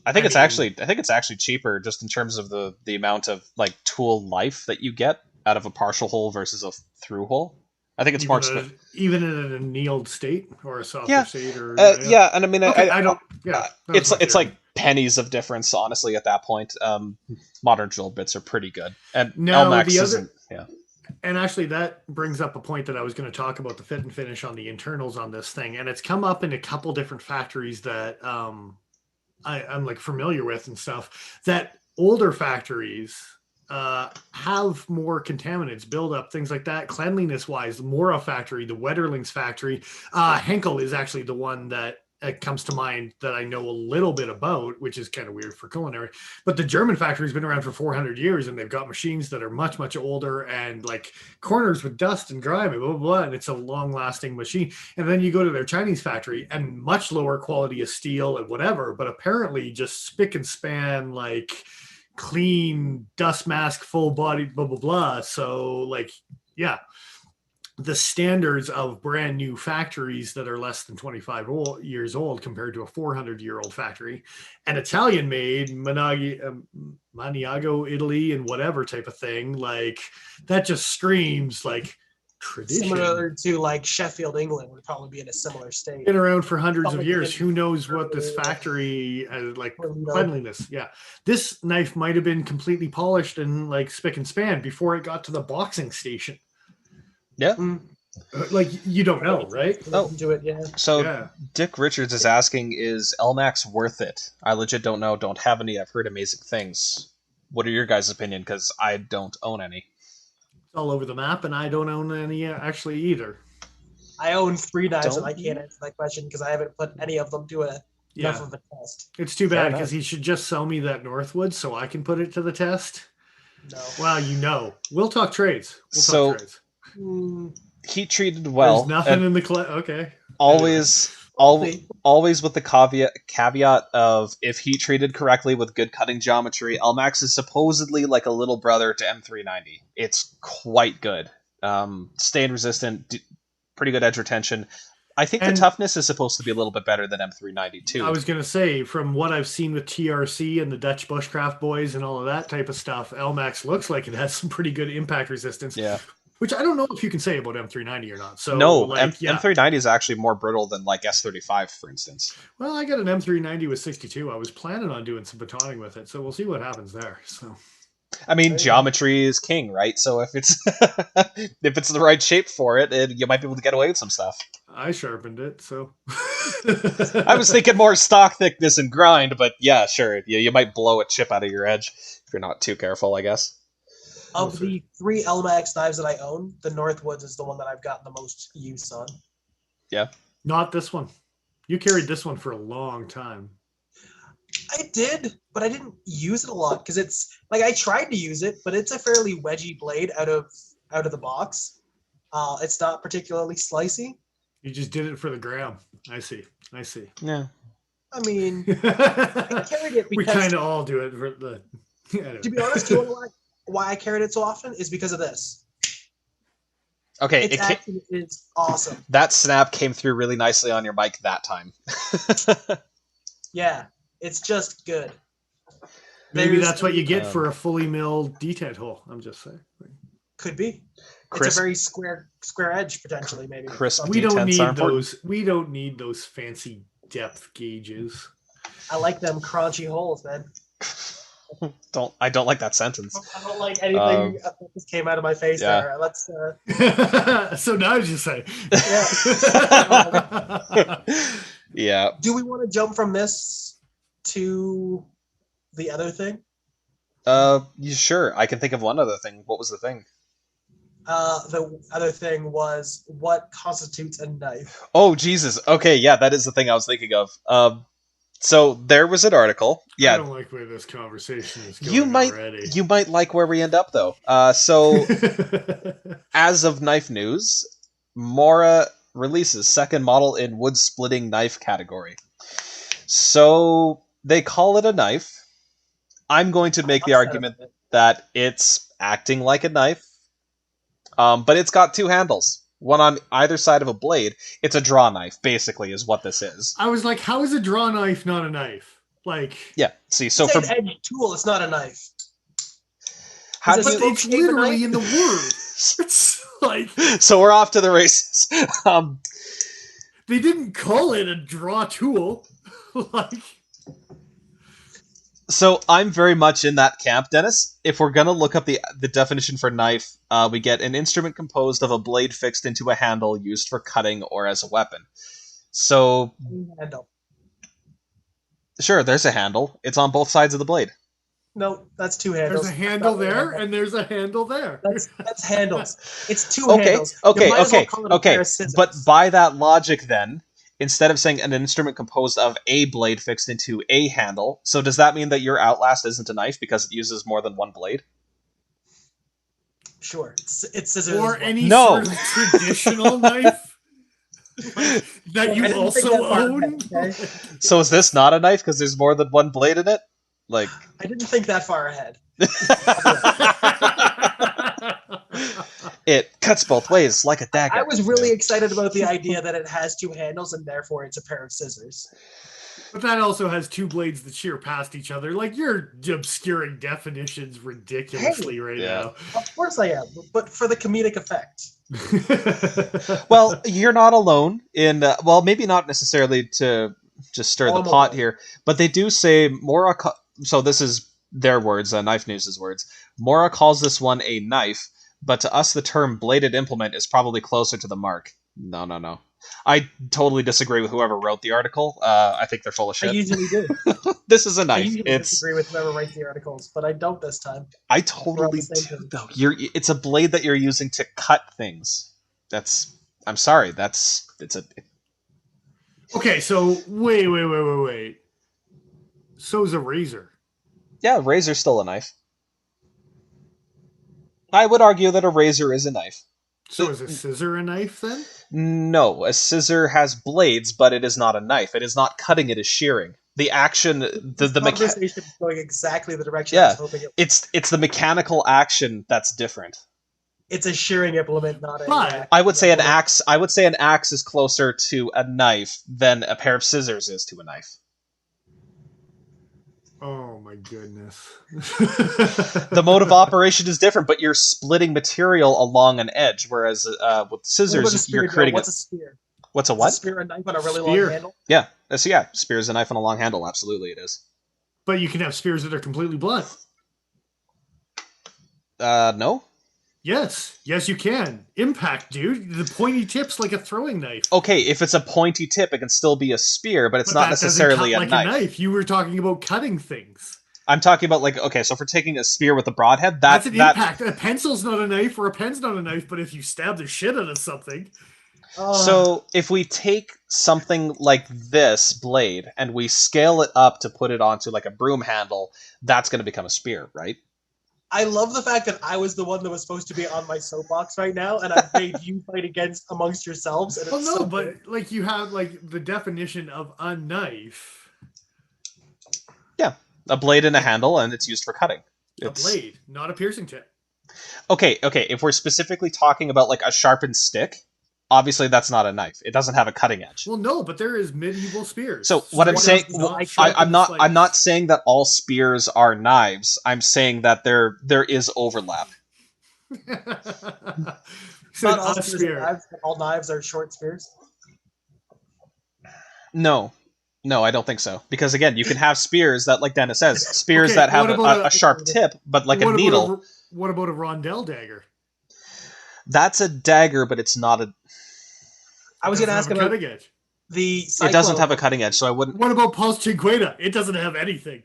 I think it's actually cheaper just in terms of the amount of like tool life that you get out of a partial hole versus a through hole. I think it's more expensive. Even in an annealed state or a softer state, or and I mean, okay, I don't. Yeah, it's like pennies of difference, honestly. At that point, modern drill bits are pretty good, and LMAX isn't. Yeah. And actually, that brings up a point that I was going to talk about the fit and finish on the internals on this thing, and it's come up in a couple different factories that I'm like familiar with and stuff. That older factories have more contaminants, buildup, things like that. Cleanliness wise, the Mora factory, the Wetterlings factory, Henkel is actually the one that comes to mind that I know a little bit about, which is kind of weird for culinary. But the German factory's been around for 400 years, and they've got machines that are much, much older and like corners with dust and grime and blah, blah, blah, and it's a long-lasting machine. And then you go to their Chinese factory and much lower quality of steel and whatever, but apparently just spick and span, like clean dust mask, full body, blah, blah, blah. So like, yeah. the standards of brand new factories that are less than 25 years old compared to a 400-year-old factory, and Italian made Maniago, Italy, and whatever type of thing, like that just screams like tradition. Similar to like Sheffield, England would probably be in a similar state. Been around for hundreds of years. Who knows what this factory has, like cleanliness. Yeah. This knife might have been completely polished and like spick and span before it got to the boxing station. Yeah. Like, you don't know, right? Oh. Do it, yeah. So Yeah. Dick Richards is asking, is LMAX worth it? I legit don't know. Don't have any. I've heard amazing things. What are your guys' opinion? Because I don't own any. It's all over the map, and I don't own any actually either. I own 3 knives, and I can't answer that question because I haven't put any of them to enough of a test. It's too bad because he should just sell me that Northwood so I can put it to the test. No. Well, we'll talk trades. So, talk trades. Heat treated well. There's nothing in the okay. Always with the caveat of if heat treated correctly with good cutting geometry, LMAX is supposedly like a little brother to M390. It's quite good. Stain resistant, pretty good edge retention. I think the toughness is supposed to be a little bit better than M390 too. I was going to say, from what I've seen with TRC and the Dutch Bushcraft boys and all of that type of stuff, LMAX looks like it has some pretty good impact resistance. Yeah. Which I don't know if you can say about M390 or not. So no, M390 is actually more brittle than like S35, for instance. Well, I got an M390 with 62. I was planning on doing some batoning with it, so we'll see what happens there. So, I mean, geometry is king, right? So if it's if it's the right shape for it, you might be able to get away with some stuff. I sharpened it, so. I was thinking more stock thickness and grind, but yeah, sure, you might blow a chip out of your edge if you're not too careful, I guess. Of the 3 LMAX knives that I own, the Northwoods is the one that I've gotten the most use on. Yeah. Not this one. You carried this one for a long time. I did, but I didn't use it a lot because it's like I tried to use it, but it's a fairly wedgy blade out of the box. It's not particularly slicey. You just did it for the gram. I see. Yeah. I mean, I carried it because we kind of all do it for the. Anyway. To be honest, you know why I carried it so often is because of this. Okay, it's awesome. That snap came through really nicely on your mic that time. Yeah, it's just good. Maybe that's what you get for a fully milled detent hole. I'm just saying. Could be. It's a very square edge potentially. Maybe. We don't need those. We don't need those fancy depth gauges. I like them crunchy holes, man. I don't like that sentence. I don't like anything that just came out of my face there. Let's. So now you say. Yeah. Yeah. Do we want to jump from this to the other thing? Sure. I can think of one other thing. What was the thing? The other thing was what constitutes a knife. Oh Jesus. Okay, yeah, that is the thing I was thinking of. So there was an article. Yeah, I don't like where this conversation is going already. You might like where we end up though. So as of Knife News, Mora releases second model in wood splitting knife category. So they call it a knife. I'm going to make the argument that it's acting like a knife, but it's got 2 handles. One on either side of a blade. It's a draw knife, basically, is what this is. I was like, how is a draw knife not a knife? Like, yeah. See, so it's an edge tool. It's not a knife. But it's literally in the word. It's like, so we're off to the races. They didn't call it a draw tool. Like. So I'm very much in that camp, Dennis. If we're gonna look up the definition for knife, we get an instrument composed of a blade fixed into a handle used for cutting or as a weapon. So, sure, there's a handle. It's on both sides of the blade. No, that's 2 handles. There's a handle there, and there's a handle there. That's handles. It's 2 handles. Okay. But by that logic, then, instead of saying an instrument composed of a blade fixed into a handle, so does that mean that your Outlast isn't a knife because it uses more than one blade? Sure. It's scissors. Or any sort of traditional knife that you also own? Okay. So is this not a knife because there's more than one blade in it? Like, I didn't think that far ahead. It cuts both ways like a dagger. I was really excited about the idea that it has two handles and therefore it's a pair of scissors. But that also has two blades that shear past each other. Like, you're obscuring definitions ridiculously now. Of course I am, but for the comedic effect. Well, you're not alone in, well, maybe not necessarily to just stir the pot here, but they do say Mora, so this is their words, Knife News' words. Mora calls this one a knife, but to us the term bladed implement is probably closer to the mark. No. I totally disagree with whoever wrote the article. I think they're full of shit. I usually do. This is a knife. I usually disagree with whoever writes the articles, but I don't this time. I totally do, though. It's a blade that you're using to cut things. I'm sorry. Okay, so wait. So's a razor. Yeah, a razor's still a knife. I would argue that a razor is a knife. So is a scissor a knife then? No, a scissor has blades, but it is not a knife. It is not cutting, it is shearing. The action, the conversation is going exactly the direction I was hoping it. It's the mechanical action that's different. It's a shearing implement, not a. I would say an axe. I would say an axe is closer to a knife than a pair of scissors is to a knife. Oh my goodness. The mode of operation is different, but you're splitting material along an edge, whereas with scissors, you're creating. What's a spear? What's a what? Is a spear a knife on a really long handle? Yeah. So yeah, spear is a knife on a long handle. Absolutely, it is. But you can have spears that are completely blunt. No. Yes, you can. Impact, dude. The pointy tip's like a throwing knife. Okay, if it's a pointy tip, it can still be a spear, but it's not necessarily a knife. You were talking about cutting things. I'm talking about so if we're taking a spear with a broadhead, that's an impact. A pencil's not a knife, or a pen's not a knife, but if you stab the shit out of something. So if we take something like this blade and we scale it up to put it onto like a broom handle, that's going to become a spear, right? I love the fact that I was the one that was supposed to be on my soapbox right now, and I've made you fight amongst yourselves. And but you have the definition of a knife. Yeah, a blade and a handle, and it's used for cutting. A blade, not a piercing tip. Okay. If we're specifically talking about like a sharpened stick, obviously that's not a knife. It doesn't have a cutting edge. Well, no, but there is medieval spears. So what I'm saying, I'm not saying that all spears are knives. I'm saying that there is overlap. Not all spears are knives, but all knives are short spears. No, I don't think so. Because again, you can have spears that, like Dennis says, spears that have a sharp tip, but like a needle. What about a rondelle dagger? That's a dagger, but it's not a. I was going to ask about the cyclone. It doesn't have a cutting edge, so I wouldn't. What about Pulse Cinqueta? It doesn't have anything.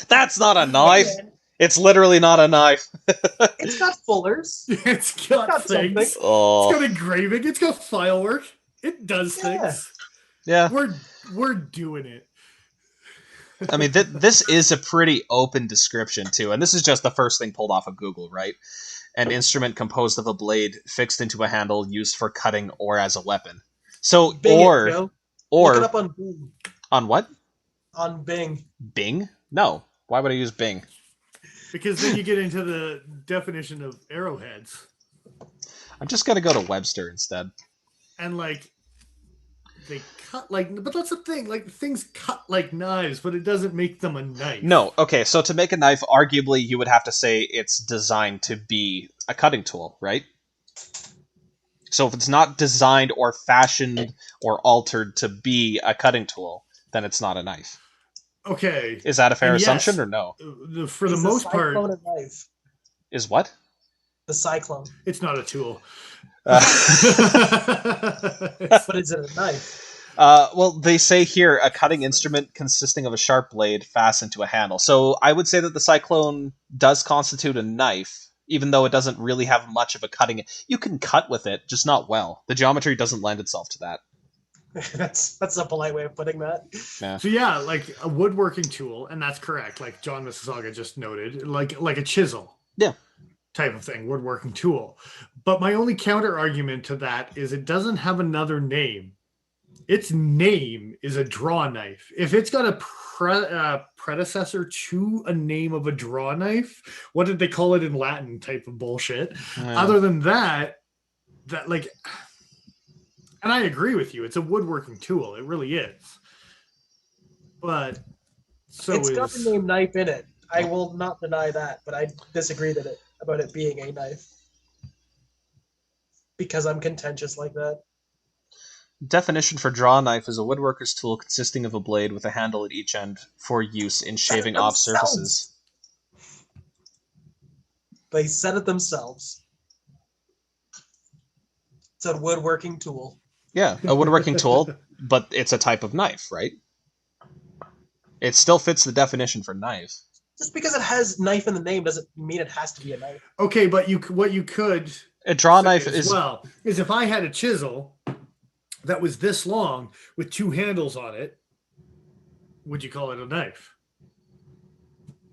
That's not a knife. It's literally not a knife. It's got fullers. It's got things. Oh. It's got engraving. It's got file work. It does things. Yeah. We're doing it. I mean, this is a pretty open description, too. And this is just the first thing pulled off of Google, right? An instrument composed of a blade fixed into a handle used for cutting or as a weapon. So, Look it up on Bing. On what? On Bing. Bing? No. Why would I use Bing? Because then you get into the definition of arrowheads. I'm just going to go to Webster instead. And, they cut but that's the thing, things cut like knives, but it doesn't make them a knife. No, okay, so to make a knife, arguably you would have to say it's designed to be a cutting tool, right? So if it's not designed or fashioned or altered to be a cutting tool, then it's not a knife. Okay. Is that a fair assumption or no? For the most part. A knife? Is what? The Cyclone. It's not a tool. But is it a knife? Well, they say here a cutting instrument consisting of a sharp blade fastened to a handle. So I would say that the Cyclone does constitute a knife, even though it doesn't really have much of a cutting. You can cut with it, just not well. The geometry doesn't lend itself to that. That's a polite way of putting that. Yeah. So yeah, like a woodworking tool, and that's correct. Like John Mississauga just noted, like a chisel. Yeah. Type of thing, woodworking tool. But my only counter argument to that is it doesn't have another name. its name is a draw knife. If it's got a predecessor to a name of a draw knife, what did they call it in Latin type of bullshit? Yeah. Other than that, like, and I agree with you, it's a woodworking tool. It really is. But so It's got is the name knife in it. I will not deny that, but I disagree about it being a knife. Because I'm contentious like that. Definition for draw knife is a woodworker's tool consisting of a blade with a handle at each end for use in shaving off surfaces. They said it themselves. It's a woodworking tool. Yeah, a woodworking tool, but it's a type of knife, right? It still fits the definition for knife. Just because it has knife in the name doesn't mean it has to be a knife. Okay, but what you could A draw say knife as well is if I had a chisel that was this long with two handles on it, would you call it a knife?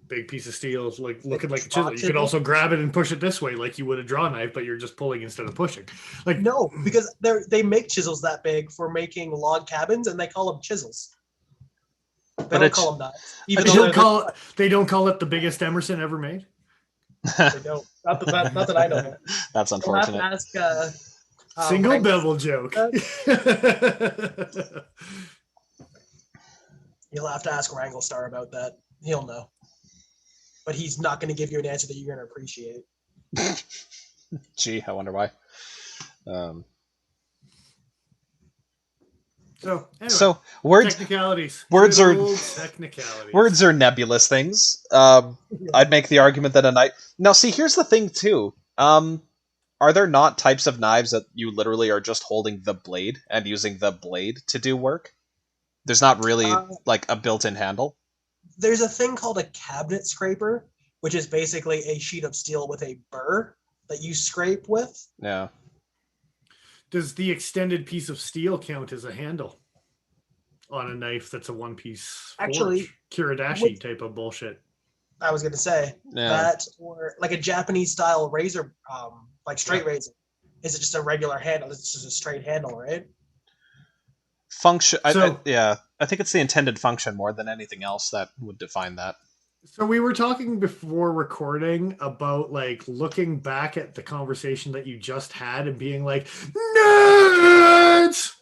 Big piece of steel, like looking like a chisel. You could also grab it and push it this way, like you would a draw knife, but you're just pulling instead of pushing. Like no, because they make chisels that big for making log cabins, and they call them chisels. They don't call them knives. They don't call it the biggest Emerson ever made. They don't. Not that I know of. That's unfortunate. You'll have to ask, single bevel joke. You'll have to ask Wrangle Star about that. He'll know. But he's not going to give you an answer that you're going to appreciate. Gee, I wonder why. So words, technicalities. Words are technicalities. Words are nebulous things. I'd make the argument that a knife. Now, see, here's the thing too. Are there not types of knives that you literally are just holding the blade and using the blade to do work? There's not really like a built-in handle. There's a thing called a cabinet scraper, which is basically a sheet of steel with a burr that you scrape with. Yeah. Does the extended piece of steel count as a handle on a knife that's a one-piece actually Kiradashi type of bullshit? I was going to say that, or like a Japanese style razor, like straight razor. Is it just a regular handle? It's just a straight handle, right? Function. I think it's the intended function more than anything else that would define that. So we were talking before recording about like looking back at the conversation that you just had and being like, nerds!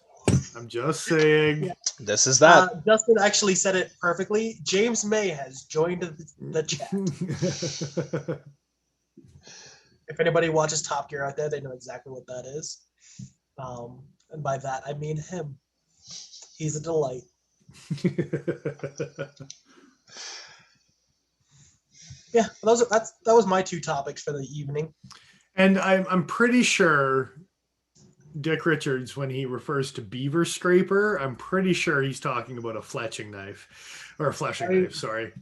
I'm just saying. Yeah. This is that. Justin actually said it perfectly. James May has joined the chat. If anybody watches Top Gear out there, they know exactly what that is. And by that, I mean him. He's a delight. Yeah, that was my two topics for the evening. And I'm pretty sure Dick Richards, when he refers to beaver scraper, I'm pretty sure he's talking about a fletching knife or a fleshing knife. Sorry,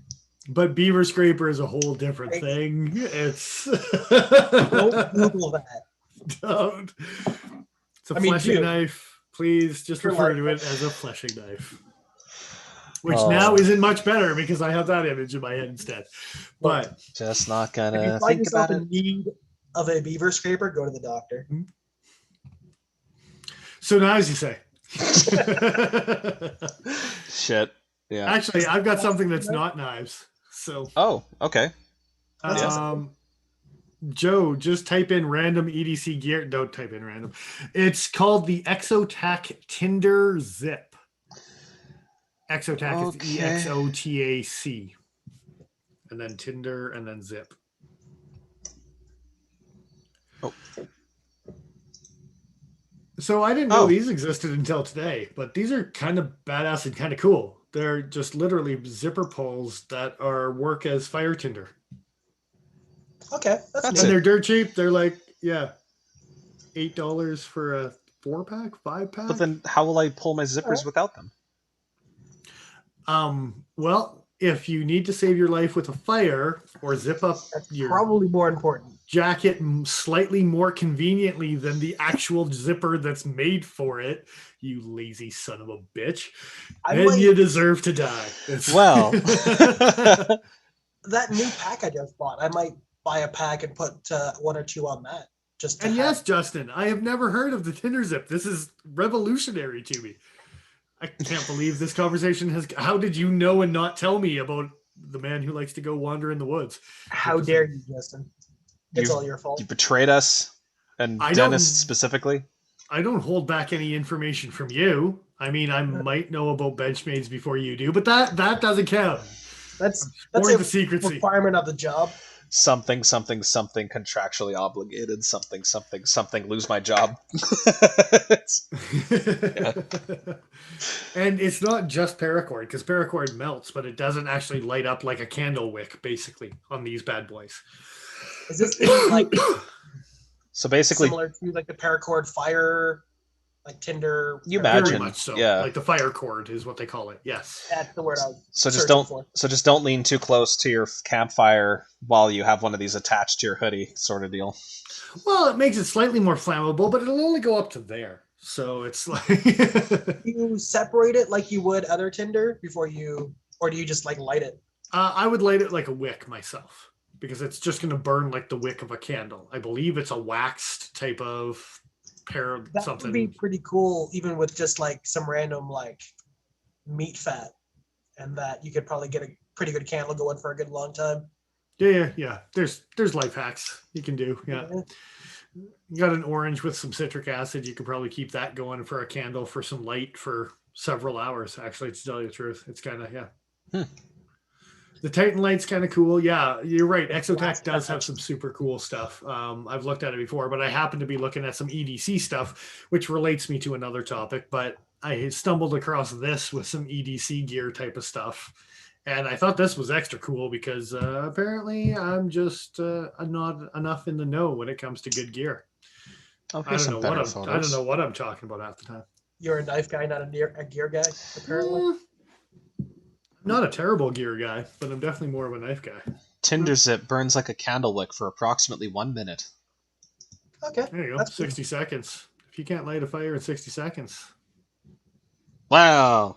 but beaver scraper is a whole different thing. It's don't Google that. Don't. It's a fleshing knife. Please just refer to it as a fleshing knife. Which now isn't much better because I have that image in my head instead. But just not gonna if you find yourself in need of a beaver scraper, go to the doctor. So now, as you say. Shit. Yeah. Actually, I've got something that's not knives. So. Oh, okay. Joe, just type in random EDC gear. Don't type in random. It's called the Exotac Tinder Zip. Exotac is EXOTAC. And then Tinder and then Zip. Oh. So I didn't know these existed until today, but these are kind of badass and kind of cool. They're just literally zipper pulls that work as fire tinder. Okay, and they're dirt cheap. They're like, $8 for a 4-pack, 5-pack. But then how will I pull my zippers without them? Well, if you need to save your life with a fire or zip up your probably more important jacket slightly more conveniently than the actual zipper that's made for it, you lazy son of a bitch, then you deserve to die. Well, that new pack I just bought, I might buy a pack and put 1 or 2 on that. Yes, Justin, I have never heard of the Tinder Zip. This is revolutionary to me. I can't believe this conversation has. How did you know and not tell me about the man who likes to go wander in the woods? How dare you, Justin? It's all your fault. You betrayed us, and I Dennis don't- specifically. I don't hold back any information from you. I mean, I might know about Benchmades before you do, but that doesn't count. That's Sworn a to secrecy. requirement of the job. Something contractually obligated. Something. Lose my job. And it's not just paracord, because paracord melts, but it doesn't actually light up like a candle wick, basically, on these bad boys. Is this thing like So basically, similar to like the paracord fire, like Tinder? You Very imagine, much so. yeah. Like the fire cord is what they call it. Yes. That's the word I was so just searching don't for. so just don't lean too close to your campfire while you have one of these attached to your hoodie, sort of deal. Well, it makes it slightly more flammable, but it'll only go up to there. So it's like You separate it like you would other Tinder before you, or do you just like light it? I would light it like a wick myself, because it's just going to burn like the wick of a candle. I believe it's a waxed type of That something. would be pretty cool, even with just like some random like meat fat, and that you could probably get a pretty good candle going for a good long time. Yeah. There's life hacks you can do. Yeah. You got an orange with some citric acid. You could probably keep that going for a candle for some light for several hours. Actually, to tell you the truth, it's kind of The Titan Light's kind of cool. Yeah, you're right. Exotech does have some super cool stuff. I've looked at it before, but I happen to be looking at some EDC stuff, which relates me to another topic. But I stumbled across this with some EDC gear type of stuff. And I thought this was extra cool because apparently I'm just not enough in the know when it comes to good gear. Oh, I here's don't some know better what photos. I don't know what I'm talking about half the time. You're a knife guy, not a gear guy, apparently. Not a terrible gear guy, but I'm definitely more of a knife guy. Tinder zip burns like a candle wick for approximately 1 minute. Okay, There you go. that's 60 seconds. If you can't light a fire in 60 seconds, Wow.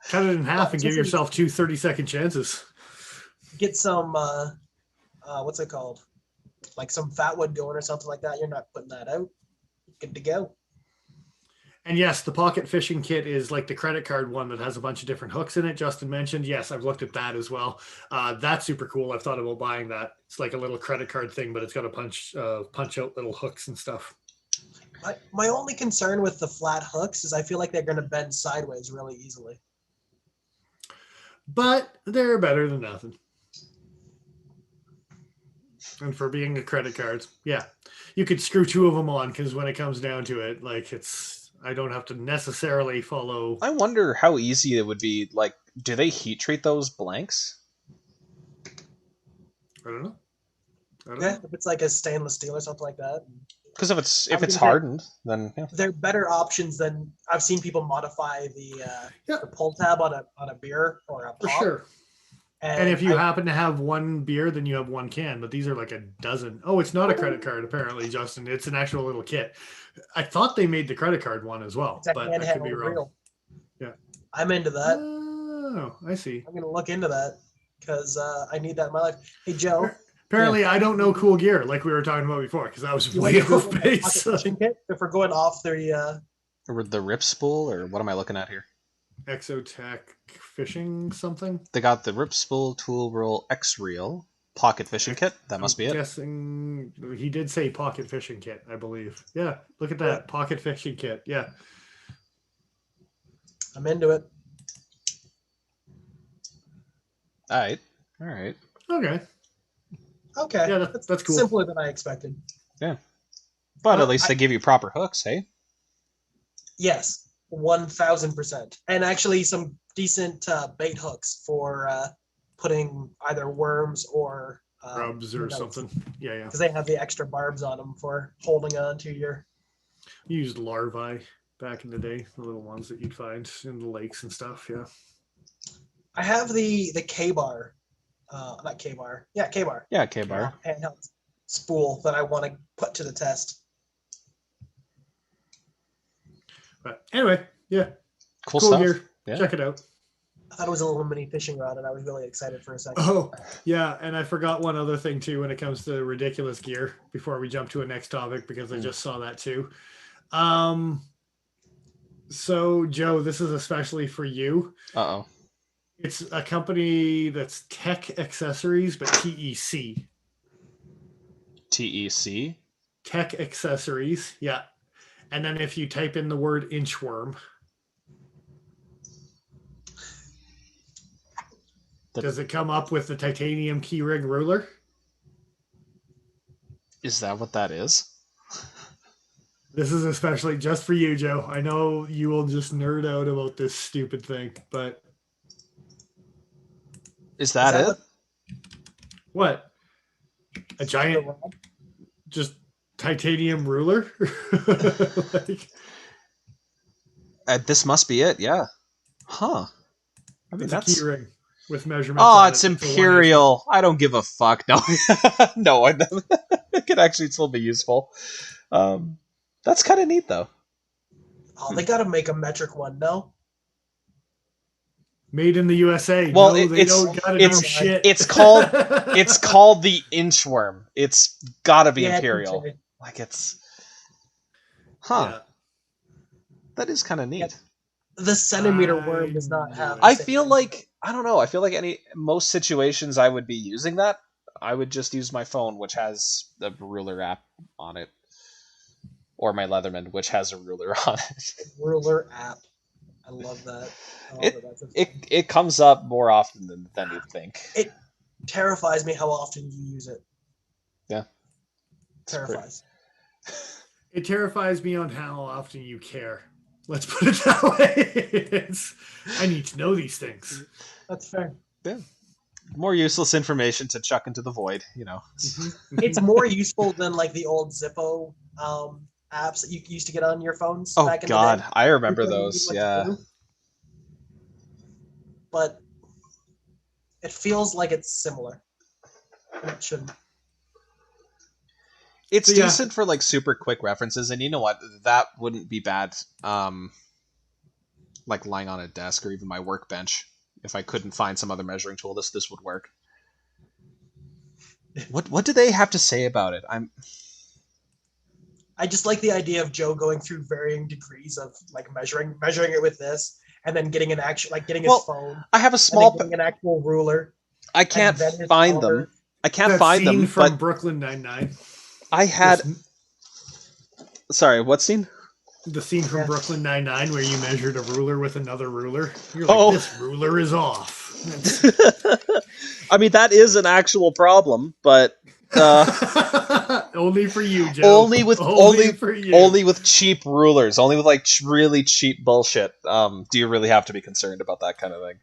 cut it in half and give Listen, yourself 2 30-second chances. Get some what's it called? Like some fat wood going or something like that. You're not putting that out. Good to go. And yes, the pocket fishing kit is like the credit card one that has a bunch of different hooks in it. Justin mentioned. Yes, I've looked at that as well. That's super cool. I've thought about buying that. It's like a little credit card thing, but it's got a punch out little hooks and stuff. My only concern with the flat hooks is I feel like they're going to bend sideways really easily. But they're better than nothing. And for being a credit card, yeah, you could screw 2 of them on because when it comes down to it, like I don't have to necessarily follow. I wonder how easy it would be. Like, do they heat treat those blanks? I don't know. Yeah, if it's like a stainless steel or something like that. Because if it's I was gonna say- hardened, then yeah. They're better options than I've seen people modify the pull tab on a beer or a For pop. sure. And if you I- happen to have one beer, then you have one can. But these are like a dozen. Oh, it's not a credit card, apparently, Justin. It's an actual little kit. I thought they made the credit card one as well, it's a but I could be handheld wrong. reel. Yeah. I'm into that. Oh, I see. I'm gonna look into that because I need that in my life. Hey Joe, Apparently, I don't know cool gear like we were talking about before because I was you way like to go off with the base. pocket fishing kit? If we're going off the Or the rip spool, or what am I looking at here? Exotech fishing something. They got the rip spool tool roll X reel pocket fishing kit. That must be it. Guessing he did say pocket fishing kit, I believe. Yeah, look at that pocket fishing kit. Yeah. I'm into it. All right. Okay. Okay, Yeah, that's cool. Simpler than I expected. But at least they give you proper hooks, hey? Yes, 1,000%, and actually some decent bait hooks for putting either worms or Grubs or something. Yeah. because they have the extra barbs on them for holding on to your. Used larvae back in the day, the little ones that you'd find in the lakes and stuff. Yeah. I have the K-bar, not K-bar. Yeah, K-bar. Yeah, K-bar. Handheld spool that I want to put to the test. But anyway, yeah. Cool Cool stuff. gear. Yeah. Check it out. I thought it was a little mini fishing rod, and I was really excited for a second. Oh, yeah. And I forgot one other thing, too, when it comes to ridiculous gear before we jump to a next topic, because I just saw that, too. So, Joe, this is especially for you. Uh-oh. It's a company that's Tech Accessories, but TEC. TEC? Tech Accessories, yeah. And then if you type in the word inchworm, does it come up with the titanium keyring ruler? Is that what that is? This is especially just for you, Joe. I know you will just nerd out about this stupid thing, but Is that that it? what? A giant, just titanium ruler? Like, This must be it, yeah. Huh. I mean, it's that's... a key ring with measurements. Oh, on it's it. Imperial. I don't give a fuck. No. No, it could actually still be useful. That's kind of neat, though. Oh, they got to make a metric one, no? Made in the USA. Well, no, they don't gotta know shit. It's called the inchworm. It's gotta be Yeah, Imperial. okay. Like it's... Huh. Yeah. That is kind of neat. The centimeter worm does not have. I feel like, I don't know, I feel like most situations I would be using that, I would just use my phone, which has the ruler app on it. Or my Leatherman, which has a ruler on it. Ruler app. I love that. It comes up more often than you'd think. It terrifies me how often you use it. Yeah. Terrifies. It terrifies me on how often you care. Let's put it that way. I need to know these things. That's fair. Yeah. More useless information to chuck into the void, you know. It's more useful than like the old Zippo apps that you used to get on your phones. Oh back in God, the day. I remember those. Yeah. But it feels like it's similar. It shouldn't. It's decent for like super quick references, and you know what? That wouldn't be bad. Like lying on a desk or even my workbench. If I couldn't find some other measuring tool, this would work. What do they have to say about it? I just like the idea of Joe going through varying degrees of like measuring it with this, and then getting an actual getting his phone. I have a small, getting an actual ruler. I can't find them. I can't find them. From but Brooklyn Nine-Nine. I had. Sorry, what scene? The scene from Brooklyn Nine-Nine where you measured a ruler with another ruler. You're like, this ruler is off. I mean, that is an actual problem, but only for you, Joe. Only with cheap rulers. Only with like really cheap bullshit. Do you really have to be concerned about that kind of thing?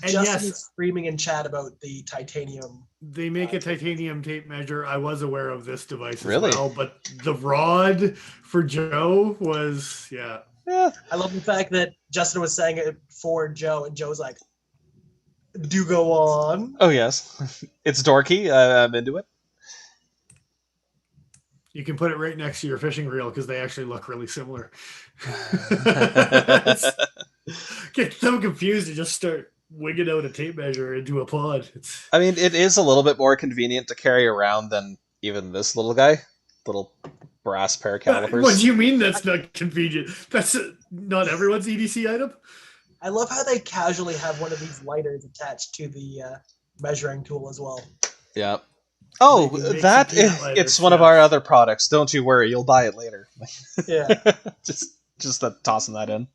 And Justin is screaming in chat about the titanium. They make a titanium tape measure. I was aware of this device really? as well, but the rod for Joe was, yeah. I love the fact that Justin was saying it for Joe, and Joe's like, do go on. Oh, yes. It's dorky. I'm into it. You can put it right next to your fishing reel because they actually look really similar. Get them confused and just start wigging out a tape measure into a pod. I mean, it is a little bit more convenient to carry around than even this little guy. Little brass pair calipers. What do you mean that's not convenient? That's not everyone's EDC item? I love how they casually have one of these lighters attached to the measuring tool as well. Yeah. Oh, it's one of our other products. Don't you worry, you'll buy it later. Yeah. just tossing that in.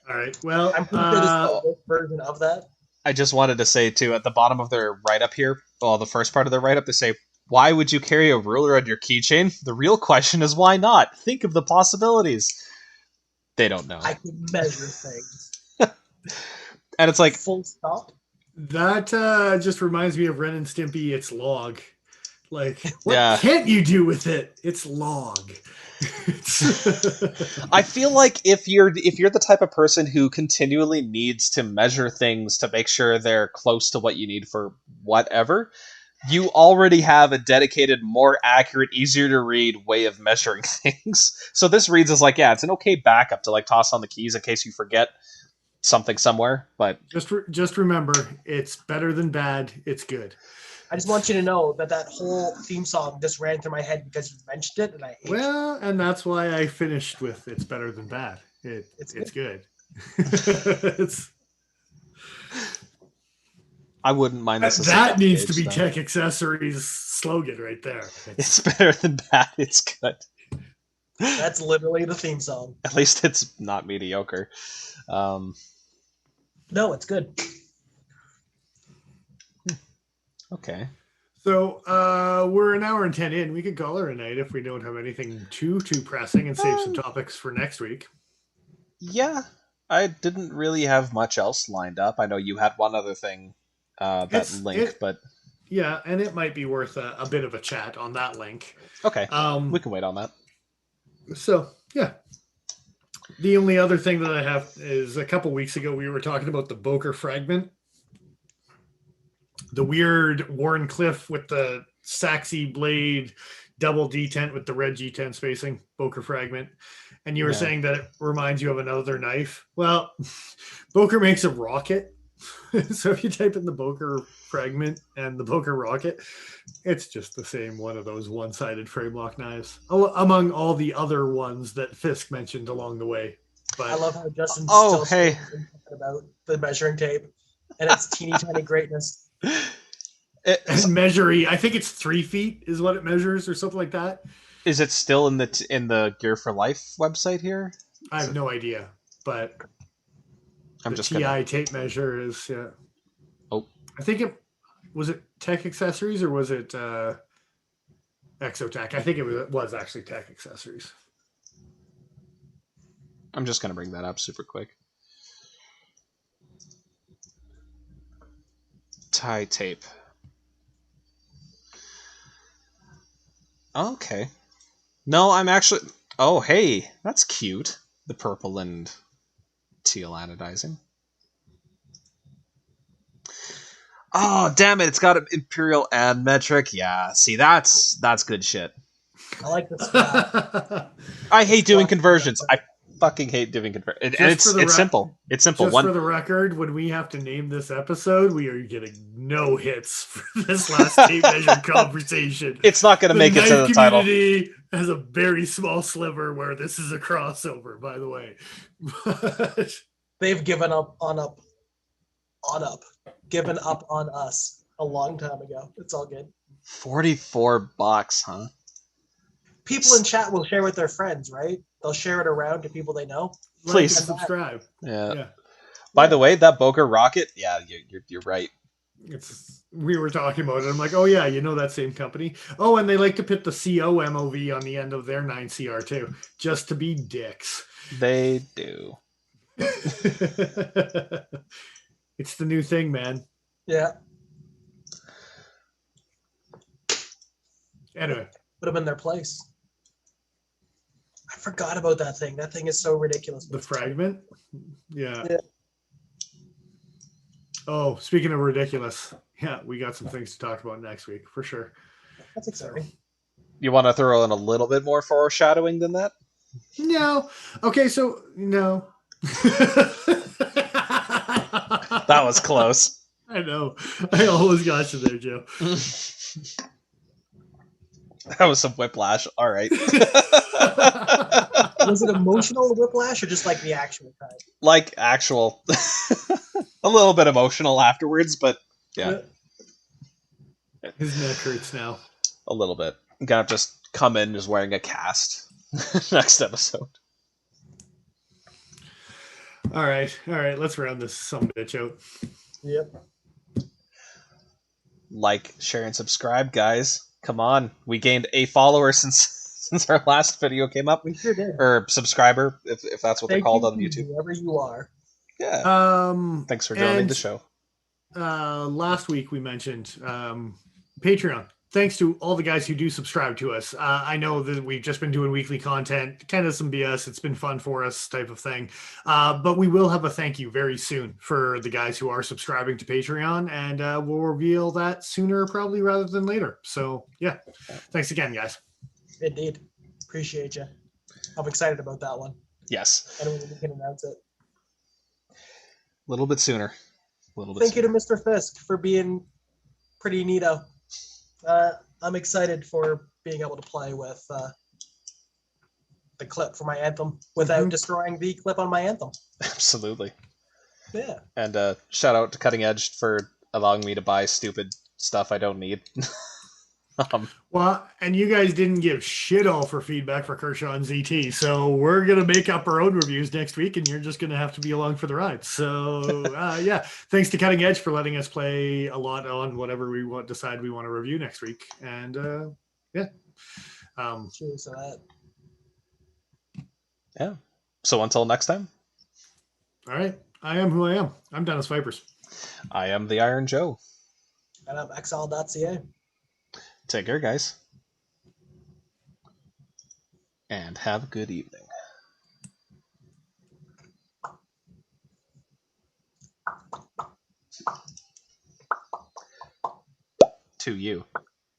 All right. Well, I'm pretty sure this version of that. I just wanted to say too, at the bottom of their write-up here, well, the first part of their write-up, they say, "Why would you carry a ruler on your keychain? The real question is why not? Think of the possibilities." They don't know. I can measure things. And it's like full stop. That just reminds me of Ren and Stimpy. It's log. Like, what can't you do with it? It's log. I feel like if you're the type of person who continually needs to measure things to make sure they're close to what you need for whatever, you already have a dedicated, more accurate, easier to read way of measuring things. So this reads as like, it's an okay backup to like toss on the keys in case you forget something somewhere, but Just remember, it's better than bad. It's good. I just want you to know that whole theme song just ran through my head because you mentioned it, and I hate Well, and that's why I finished with "It's better than bad." It's good. It's I wouldn't mind this as a that depth needs to gauge, be though. Tech Accessories slogan right there. It's better than bad. It's good. That's literally the theme song. At least it's not mediocre. No, it's good. Okay. So we're an hour and 10 in. We could call her a night if we don't have anything too pressing and save some topics for next week. Yeah, I didn't really have much else lined up. I know you had one other thing, but yeah, and it might be worth a bit of a chat on that link. okay, we can wait on that. So yeah, the only other thing that I have is a couple weeks ago we were talking about the Boker fragment. The weird Warncliffe with the Saxy blade, double detent with the red G10 spacing, Boker fragment. And you were saying that it reminds you of another knife. Well, Boker makes a rocket. So if you type in the Boker fragment and the Boker rocket, it's just the same one of those one-sided frame lock knives, among all the other ones that Fisk mentioned along the way. But I love how Justin's Oh, still hey. talking about the measuring tape and its teeny tiny greatness. and measuring, I think it's 3 feet is what it measures or something like that. Is it still in the Gear for Life website here? I have no idea, but the TI tape measure is Oh, I think it was it Tech Accessories or was it Exotech? I think it was actually Tech Accessories. I'm just gonna bring that up super quick. Tie tape. Okay. No, I'm actually. Oh, hey, that's cute. The purple and teal anodizing. Oh, damn it! It's got an imperial and metric. Yeah, see, that's good shit. I like the splat. I hate doing conversions. I fucking hate doing conversions. And it's simple. It's simple. Just for the record, when we have to name this episode, we are getting no hits for this last tape measure conversation. It's not going to make it to the title. The community has a very small sliver where this is a crossover, by the way. They've given up on us a long time ago. It's all good. $44, huh? People in chat will share with their friends, right? They'll share it around to people they know. Please subscribe. Yeah. By the way, that Boker rocket, yeah, you're right. We were talking about it. I'm like, oh yeah, you know that same company. Oh, and they like to put the CO MOV on the end of their 9CR too, just to be dicks. They do. It's the new thing, man. Yeah. Anyway, put them in their place. I forgot about that thing. That thing is so ridiculous. The fragment? Yeah. Oh, speaking of ridiculous, yeah, we got some things to talk about next week for sure. That's exciting. You want to throw in a little bit more foreshadowing than that? No. Okay, so no. That was close. I know. I almost got you there, Joe. That was some whiplash. All right. Was it emotional whiplash or just like the actual kind? Like actual. A little bit emotional afterwards, but yeah. His neck hurts now. A little bit. I'm gonna just come in just wearing a cast next episode. All right. Let's round this some bitch out. Yep. Like, share, and subscribe, guys. Come on. We gained a follower since our last video came up. We sure did. Or subscriber, if that's what they're called on YouTube. Whoever you are. Yeah. Thanks for joining the show. Last week we mentioned Patreon. Thanks to all the guys who do subscribe to us. I know that we've just been doing weekly content, kind of some BS. It's been fun for us type of thing. But we will have a thank you very soon for the guys who are subscribing to Patreon, and we'll reveal that sooner probably rather than later. So, yeah. Thanks again, guys. Indeed. Appreciate you. I'm excited about that one. Yes. And we can announce it. little bit sooner. A little bit Thank you sooner. to Mr. Fisk for being pretty neato. I'm excited for being able to play with the clip for my anthem without destroying the clip on my anthem. Absolutely. Yeah. And shout out to Cutting Edge for allowing me to buy stupid stuff I don't need. Well, and you guys didn't give shit all for feedback for Kershaw and ZT, so we're gonna make up our own reviews next week, and you're just gonna have to be along for the ride. So yeah, thanks to Cutting Edge for letting us play a lot on whatever we decide we want to review next week, and yeah. Cheers to that. Yeah. So until next time. All right, I am who I am. I'm Dennis Vipers. I am the Iron Joe. And I'm xl.ca. Take care, guys. And have a good evening. To you.